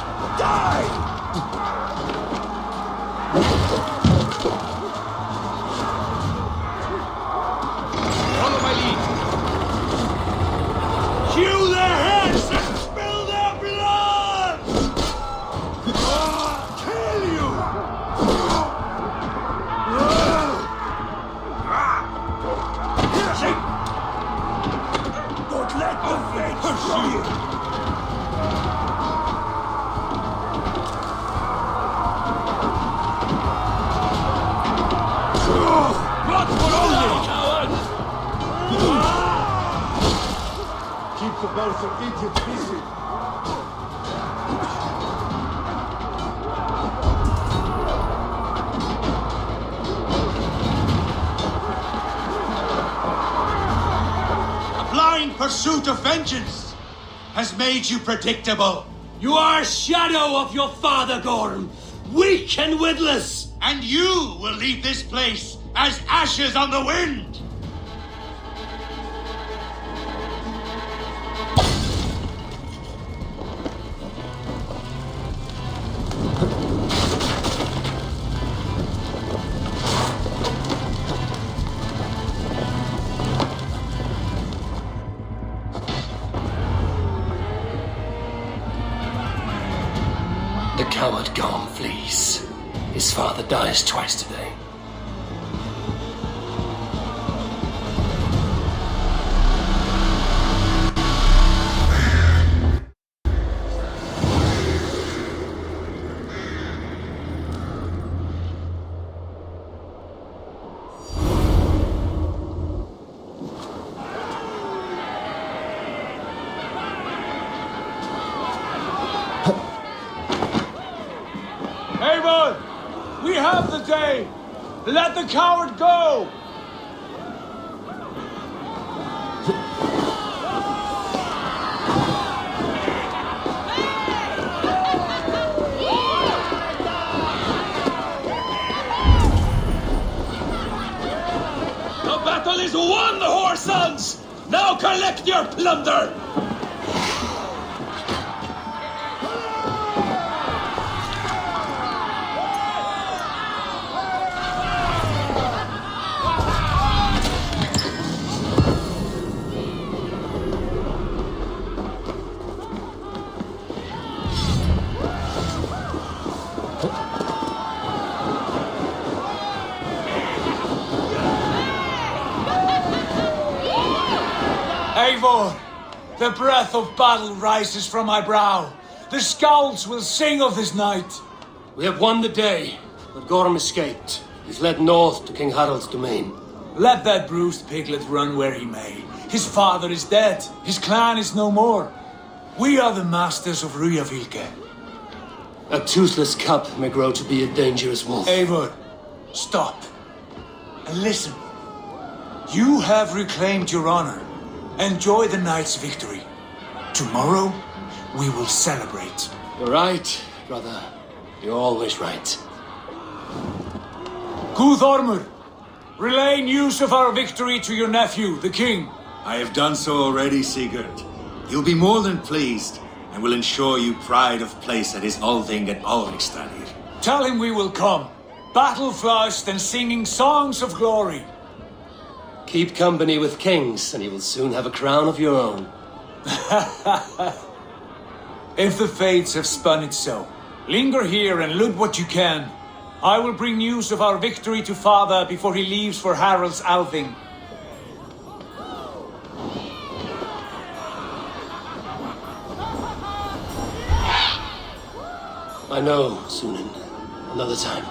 [SPEAKER 5] yourself an idiot visit.
[SPEAKER 2] A blind pursuit of vengeance has made you predictable.
[SPEAKER 1] You are a shadow of your father, Gorm. Weak and witless.
[SPEAKER 2] And you will leave this place as ashes on the wind.
[SPEAKER 1] The coward Gorm flees. His father dies twice today.
[SPEAKER 6] Eivor! We have the day! Let the coward go!
[SPEAKER 3] The battle is won, whoresons! Now collect your plunder!
[SPEAKER 6] Eivor, the breath of battle rises from my brow. The scouts will sing of this night.
[SPEAKER 1] We have won the day, but Gorm escaped. He's led north to King Harald's domain.
[SPEAKER 6] Let that bruised piglet run where he may. His father is dead. His clan is no more. We are the masters of Ryjavilke.
[SPEAKER 1] A toothless cub may grow to be a dangerous wolf.
[SPEAKER 6] Eivor, stop. And listen. You have reclaimed your honor. Enjoy the night's victory. Tomorrow, we will celebrate.
[SPEAKER 1] You're right, brother. You're always right.
[SPEAKER 6] Guthormur, relay news of our victory to your nephew, the king.
[SPEAKER 2] I have done so already, Sigurd. He'll be more than pleased, and will ensure you pride of place at his Althing at Alrikstadir.
[SPEAKER 6] Tell him we will come, battle-flushed and singing songs of glory.
[SPEAKER 1] Keep company with kings, and you will soon have a crown of your own.
[SPEAKER 6] If the fates have spun it so, linger here and loot what you can. I will bring news of our victory to father before he leaves for Harald's Althing.
[SPEAKER 1] I know, Sunan. Another time.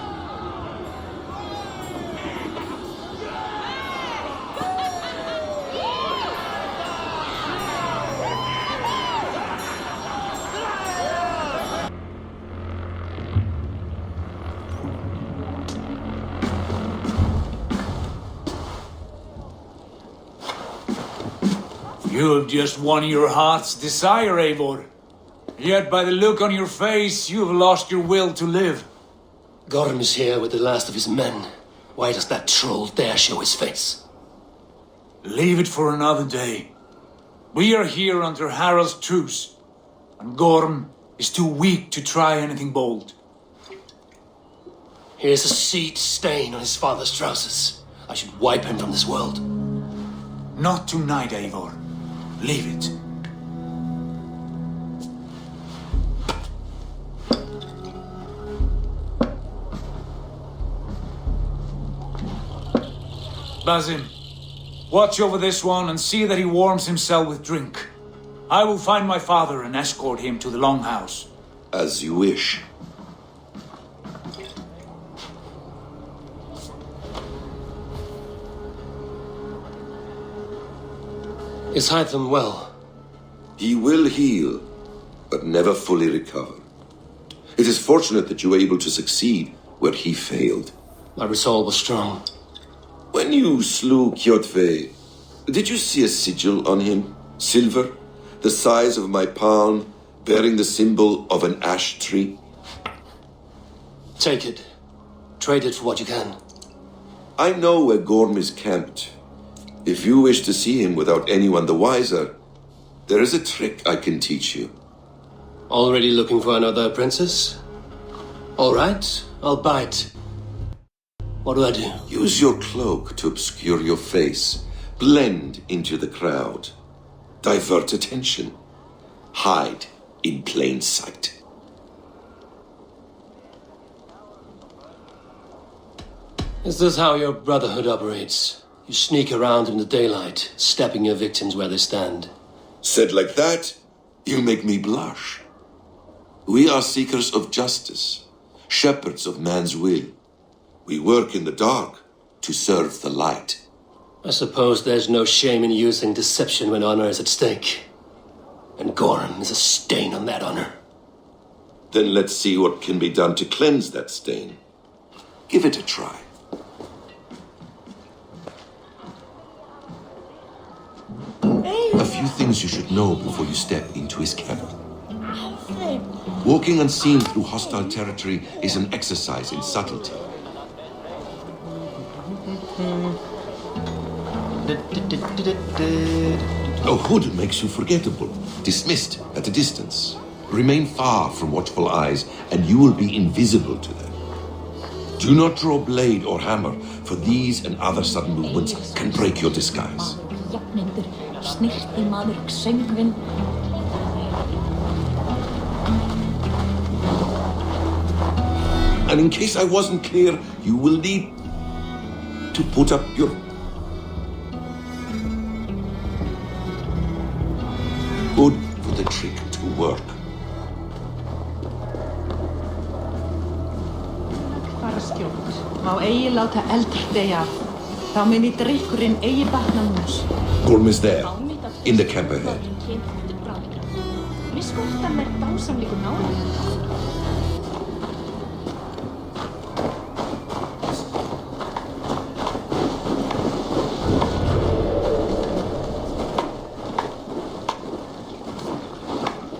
[SPEAKER 6] You have just won your heart's desire, Eivor. Yet by the look on your face, you have lost your will to live.
[SPEAKER 1] Gorm is here with the last of his men. Why does that troll dare show his face?
[SPEAKER 6] Leave it for another day. We are here under Harald's truce, and Gorm is too weak to try anything bold.
[SPEAKER 1] Here's a seed stain on his father's trousers. I should wipe him from this world.
[SPEAKER 6] Not tonight, Eivor. Leave it. Basim, watch over this one and see that he warms himself with drink. I will find my father and escort him to the Longhouse.
[SPEAKER 7] As you wish.
[SPEAKER 1] Is Hytham well?
[SPEAKER 7] He will heal, but never fully recover. It is fortunate that you were able to succeed where he failed.
[SPEAKER 1] My resolve was strong.
[SPEAKER 7] When you slew Kjotve, did you see a sigil on him? Silver, the size of my palm, bearing the symbol of an ash tree?
[SPEAKER 1] Take it. Trade it for what you can.
[SPEAKER 7] I know where Gorm is camped. If you wish to see him without anyone the wiser, there is a trick I can teach you.
[SPEAKER 1] Already looking for another princess? All right, I'll bite. What do I do?
[SPEAKER 7] Use your cloak to obscure your face. Blend into the crowd. Divert attention. Hide in plain sight.
[SPEAKER 1] Is this how your brotherhood operates? You sneak around in the daylight, stepping your victims where they stand.
[SPEAKER 7] Said like that, you make me blush. We are seekers of justice, shepherds of man's will. We work in the dark to serve the light.
[SPEAKER 1] I suppose there's no shame in using deception when honor is at stake. And Gorm is a stain on that honor.
[SPEAKER 7] Then let's see what can be done to cleanse that stain. Give it a try. A few things you should know before you step into his camp. Walking unseen through hostile territory is an exercise in subtlety. A hood makes you forgettable, dismissed at a distance. Remain far from watchful eyes, and you will be invisible to them. Do not draw blade or hammer, for these and other sudden movements can break your disguise. And in case I wasn't clear, you will need to put up your... hood for the trick to work.
[SPEAKER 15] Má eigi láta eldur deyja af. Þá muni drykkurinn eigi batna mús.
[SPEAKER 7] Gorm is there, in the camp ahead.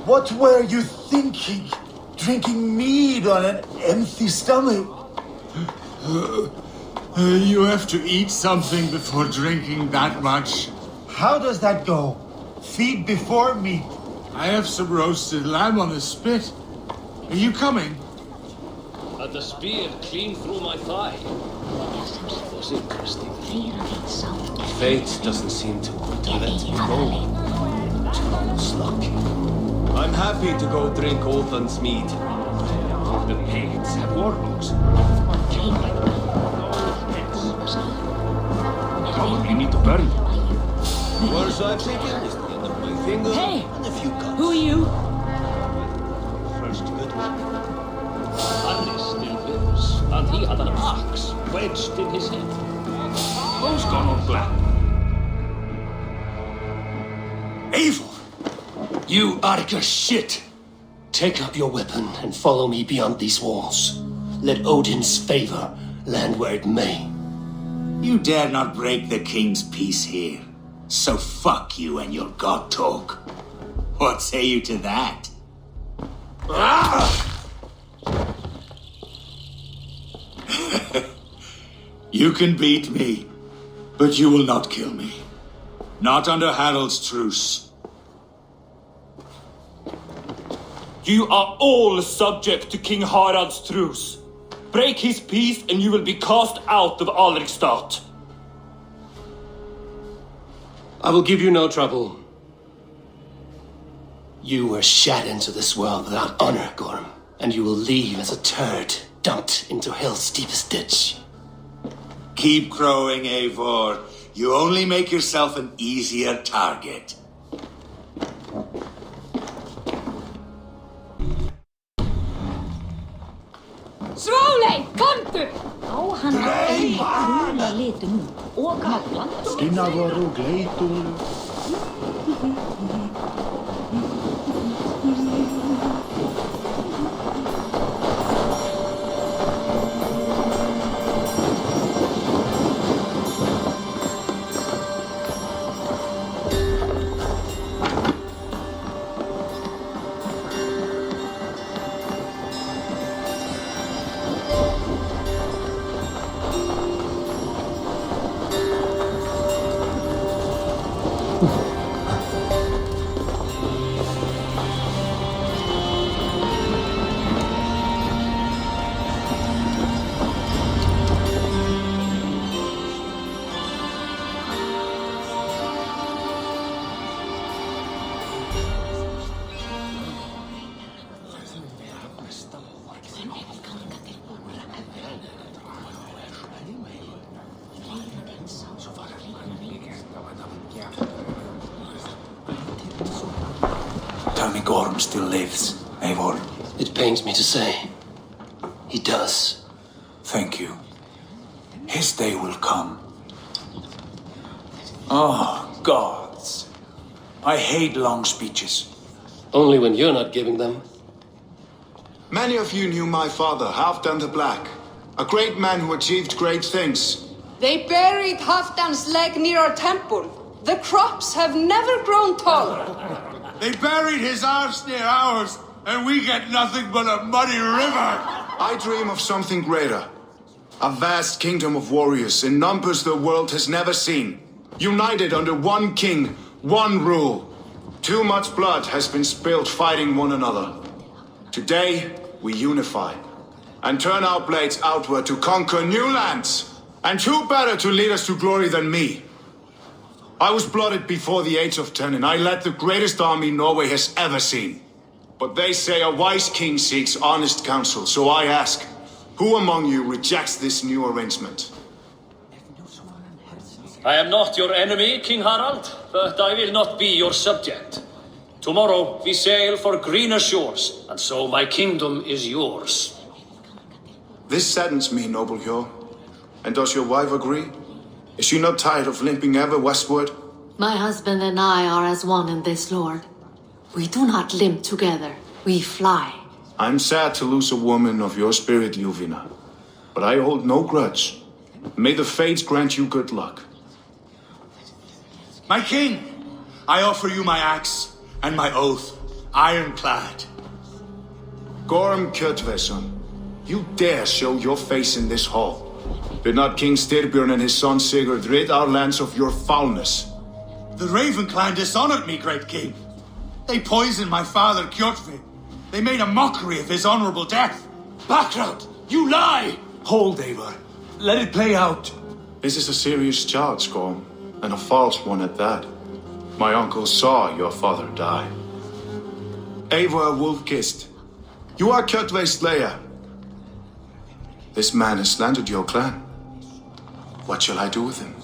[SPEAKER 16] What were you thinking? Drinking mead on an empty stomach?
[SPEAKER 6] You have to eat something before drinking that much.
[SPEAKER 16] How does that go? Feed before meat.
[SPEAKER 6] I have some roasted lamb on the spit. Are you coming?
[SPEAKER 17] Had the spear clean through my thigh. Was interesting. Fate doesn't seem to want to let me go. It's lucky. I'm happy to go drink Othan's mead. The pagans have war books. Probably need to burn them. Worse I've taken is the end of my finger and a few cuts.
[SPEAKER 15] Who are you?
[SPEAKER 17] First good one. Hannes still lives, and he had an axe wedged in his head. Who's gone on black?
[SPEAKER 1] Eivor! You Arga shit! Take up your weapon and follow me beyond these walls. Let Odin's favor land where it may.
[SPEAKER 18] You dare not break the king's peace here. So fuck you and your god talk. What say you to that?
[SPEAKER 2] You can beat me, but you will not kill me. Not under Harald's truce.
[SPEAKER 9] You are all subject to King Harald's truce. Break his peace and you will be cast out of Alrikstad.
[SPEAKER 1] I will give you no trouble. You were shat into this world without honor, Gorm, and you will leave as a turd dumped into hell's deepest ditch.
[SPEAKER 18] Keep crowing, Eivor. You only make yourself an easier target.
[SPEAKER 13] Svóley, komdu!
[SPEAKER 15] Á hann að gula litun og maglan.
[SPEAKER 16] Skinnavoru, gleitulu.
[SPEAKER 8] Gorm still lives, Eivor.
[SPEAKER 1] It pains me to say. He does.
[SPEAKER 8] Thank you. His day will come. Oh, gods. I hate long speeches.
[SPEAKER 1] Only when you're not giving them.
[SPEAKER 14] Many of you knew my father, Halfdan the Black. A great man who achieved great things.
[SPEAKER 13] They buried Halfdan's leg near our temple. The crops have never grown taller.
[SPEAKER 2] They buried his arse near ours, and we get nothing but a muddy river.
[SPEAKER 14] I dream of something greater. A vast kingdom of warriors in numbers the world has never seen. United under one king, one rule. Too much blood has been spilled fighting one another. Today, we unify and turn our blades outward to conquer new lands. And who better to lead us to glory than me? I was blooded before the age of 10, and I led the greatest army Norway has ever seen. But they say a wise king seeks honest counsel, so I ask, who among you rejects this new arrangement?
[SPEAKER 17] I am not your enemy, King Harald, but I will not be your subject. Tomorrow we sail for greener shores, and so my kingdom is yours.
[SPEAKER 14] This saddens me, noble Hjor. And does your wife agree? Is she not tired of limping ever westward?
[SPEAKER 10] My husband and I are as one in this, Lord. We do not limp together, we fly.
[SPEAKER 14] I'm sad to lose a woman of your spirit, Ljuvina. But I hold no grudge. May the fates grant you good luck.
[SPEAKER 2] My king, I offer you my axe and my oath, ironclad.
[SPEAKER 14] Gorm Kjötveson, you dare show your face in this hall. Did not King Styrbjörn and his son Sigurd rid our lands of your foulness?
[SPEAKER 2] The Raven clan dishonored me, great king. They poisoned my father, Kjotve. They made a mockery of his honorable death.
[SPEAKER 1] Background, you lie!
[SPEAKER 8] Hold, Eivor. Let it play out.
[SPEAKER 14] This is a serious charge, Gorm, and a false one at that. My uncle saw your father die. Eivor Wolf-Kissed, you are Kjotve's slayer. This man has slandered your clan. What shall I do with him?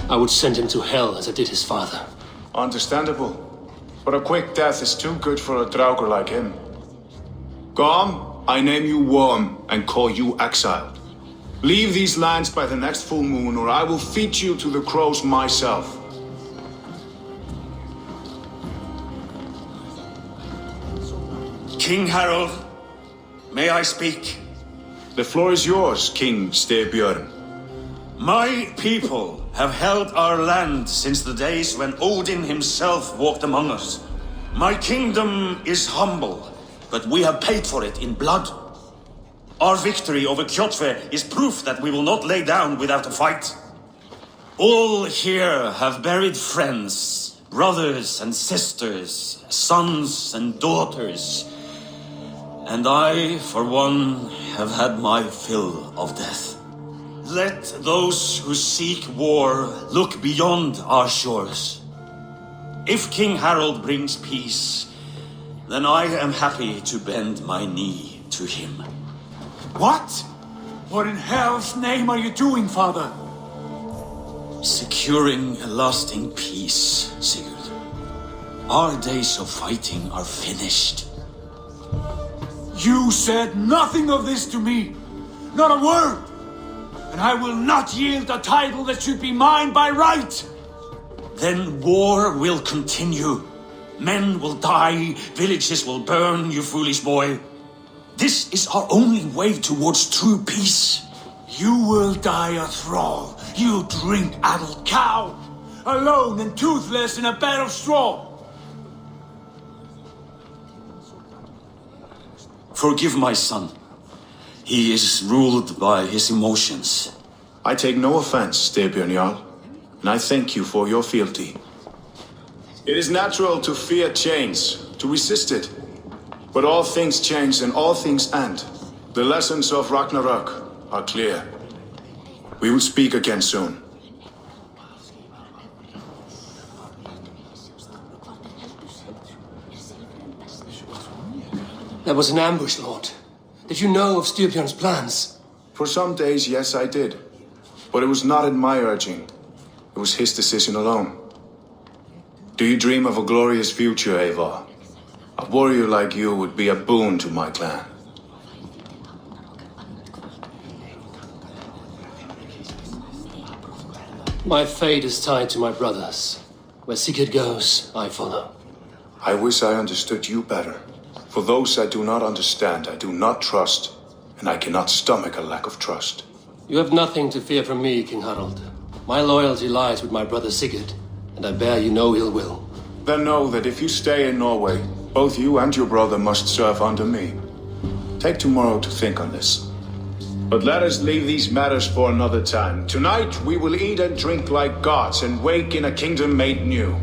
[SPEAKER 1] I would send him to hell as I did his father.
[SPEAKER 14] Understandable. But a quick death is too good for a Draugr like him. Gorm, I name you Worm and call you exiled. Leave these lands by the next full moon, or I will feed you to the crows myself.
[SPEAKER 3] King Harald, may I speak?
[SPEAKER 14] The floor is yours, King Styrbjörn.
[SPEAKER 3] My people have held our land since the days when Odin himself walked among us. My kingdom is humble, but we have paid for it in blood. Our victory over Kjotve is proof that we will not lay down without a fight. All here have buried friends, brothers and sisters, sons and daughters. And I, for one, have had my fill of death. Let those who seek war look beyond our shores. If King Harald brings peace, then I am happy to bend my knee to him.
[SPEAKER 8] What? What in hell's name are you doing, father?
[SPEAKER 3] Securing a lasting peace, Sigurd. Our days of fighting are finished.
[SPEAKER 8] You said nothing of this to me. Not a word. And I will not yield a title that should be mine by right.
[SPEAKER 3] Then war will continue. Men will die, villages will burn, you foolish boy. This is our only way towards true peace.
[SPEAKER 8] You will die a thrall, you drink-addled cow, alone and toothless in a bed of straw.
[SPEAKER 3] Forgive my son. He is ruled by his emotions.
[SPEAKER 14] I take no offense, Styrbjörn Jarl, and I thank you for your fealty. It is natural to fear change, to resist it. But all things change and all things end. The lessons of Ragnarök are clear. We will speak again soon.
[SPEAKER 1] That was an ambush, Lord. Did you know of Styrbjörn's plans?
[SPEAKER 14] For some days, yes, I did. But it was not at my urging. It was his decision alone. Do you dream of a glorious future, Eivor? A warrior like you would be a boon to my clan.
[SPEAKER 1] My fate is tied to my brothers. Where Sigurd goes, I follow.
[SPEAKER 14] I wish I understood you better. For those I do not understand, I do not trust, and I cannot stomach a lack of trust.
[SPEAKER 1] You have nothing to fear from me, King Harald. My loyalty lies with my brother Sigurd, and I bear you no ill will.
[SPEAKER 14] Then know that if you stay in Norway, both you and your brother must serve under me. Take tomorrow to think on this. But let us leave these matters for another time. Tonight we will eat and drink like gods and wake in a kingdom made new.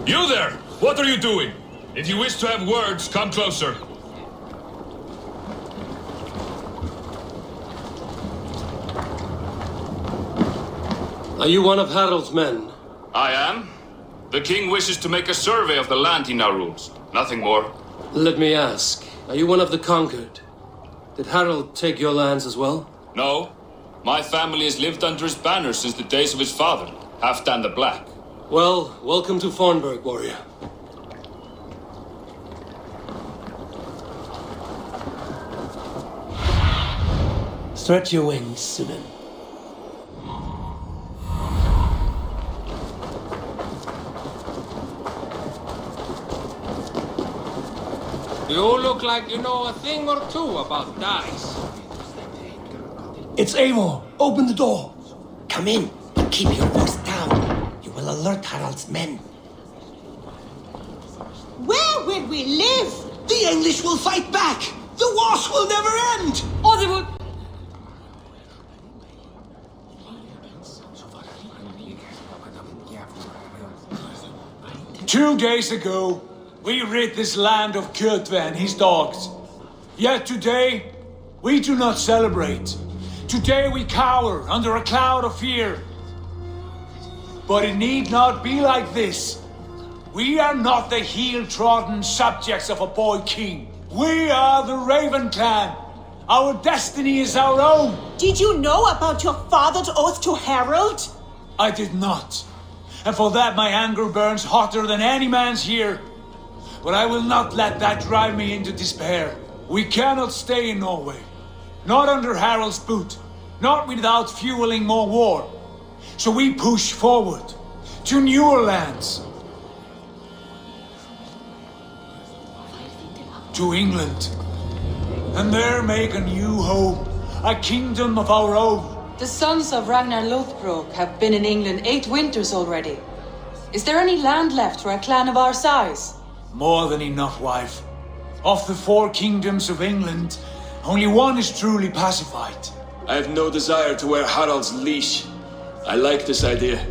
[SPEAKER 19] You there! What are you doing? If you wish to have words, come closer.
[SPEAKER 1] Are you one of Harald's men?
[SPEAKER 19] I am. The king wishes to make a survey of the land he now rules. Nothing more.
[SPEAKER 1] Let me ask, are you one of the conquered? Did Harald take your lands as well?
[SPEAKER 19] No. My family has lived under his banner since the days of his father, Halfdan the Black.
[SPEAKER 1] Well, welcome to Fornburg, warrior. Stretch your wings, Simen.
[SPEAKER 20] You look like you know a thing or two about dice.
[SPEAKER 1] It's Eivor. Open the door.
[SPEAKER 21] Come in. Keep your voice down. You will alert Harald's men.
[SPEAKER 22] Where will we live?
[SPEAKER 21] The English will fight back! The wars will never end!
[SPEAKER 22] Or they will...
[SPEAKER 6] 2 days ago, we rid this land of Kjotve and his dogs. Yet today, we do not celebrate. Today we cower under a cloud of fear. But it need not be like this. We are not the heel-trodden subjects of a boy king. We are the Raven clan. Our destiny is our own.
[SPEAKER 22] Did you know about your father's oath to Harald?
[SPEAKER 6] I did not. And for that my anger burns hotter than any man's here. But I will not let that drive me into despair. We cannot stay in Norway. Not under Harald's boot. Not without fueling more war. So we push forward to newer lands. To England. And there make a new home. A kingdom of our own.
[SPEAKER 4] The sons of Ragnar Lothbrok have been in England 8 winters already. Is there any land left for a clan of our size?
[SPEAKER 6] More than enough, wife. Of the 4 kingdoms of England, only one is truly pacified.
[SPEAKER 11] I have no desire to wear Harald's leash. I like this idea.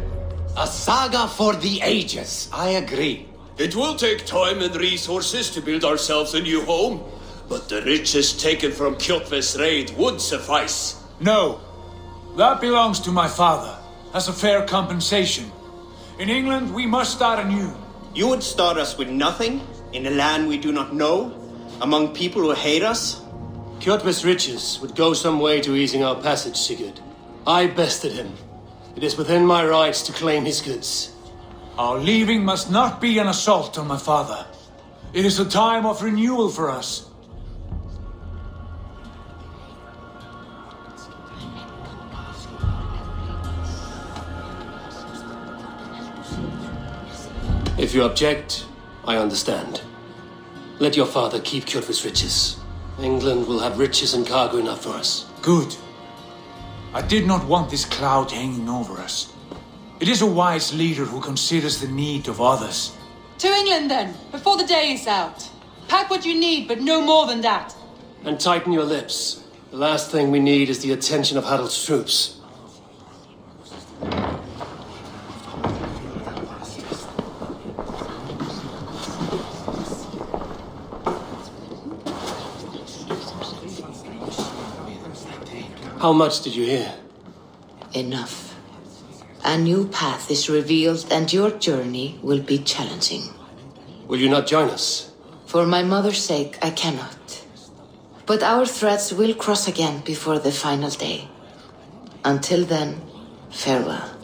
[SPEAKER 21] A saga for the ages, I agree.
[SPEAKER 17] It will take time and resources to build ourselves a new home, but the riches taken from Kjotve's raid would suffice.
[SPEAKER 6] No. That belongs to my father, as a fair compensation. In England, we must start anew.
[SPEAKER 12] You would start us with nothing, in a land we do not know, among people who hate us?
[SPEAKER 1] Kjotve's riches would go some way to easing our passage, Sigurd. I bested him. It is within my rights to claim his goods.
[SPEAKER 6] Our leaving must not be an assault on my father. It is a time of renewal for us.
[SPEAKER 1] If you object, I understand. Let your father keep Kjotve's riches. England will have riches and cargo enough for us.
[SPEAKER 8] Good. I did not want this cloud hanging over us. It is a wise leader who considers the need of others.
[SPEAKER 4] To England, then, before the day is out. Pack what you need, but no more than that.
[SPEAKER 1] And tighten your lips. The last thing we need is the attention of Harold's troops. How much did you hear?
[SPEAKER 5] Enough. A new path is revealed and your journey will be challenging.
[SPEAKER 1] Will you not join us?
[SPEAKER 5] For my mother's sake, I cannot. But our threads will cross again before the final day. Until then, farewell.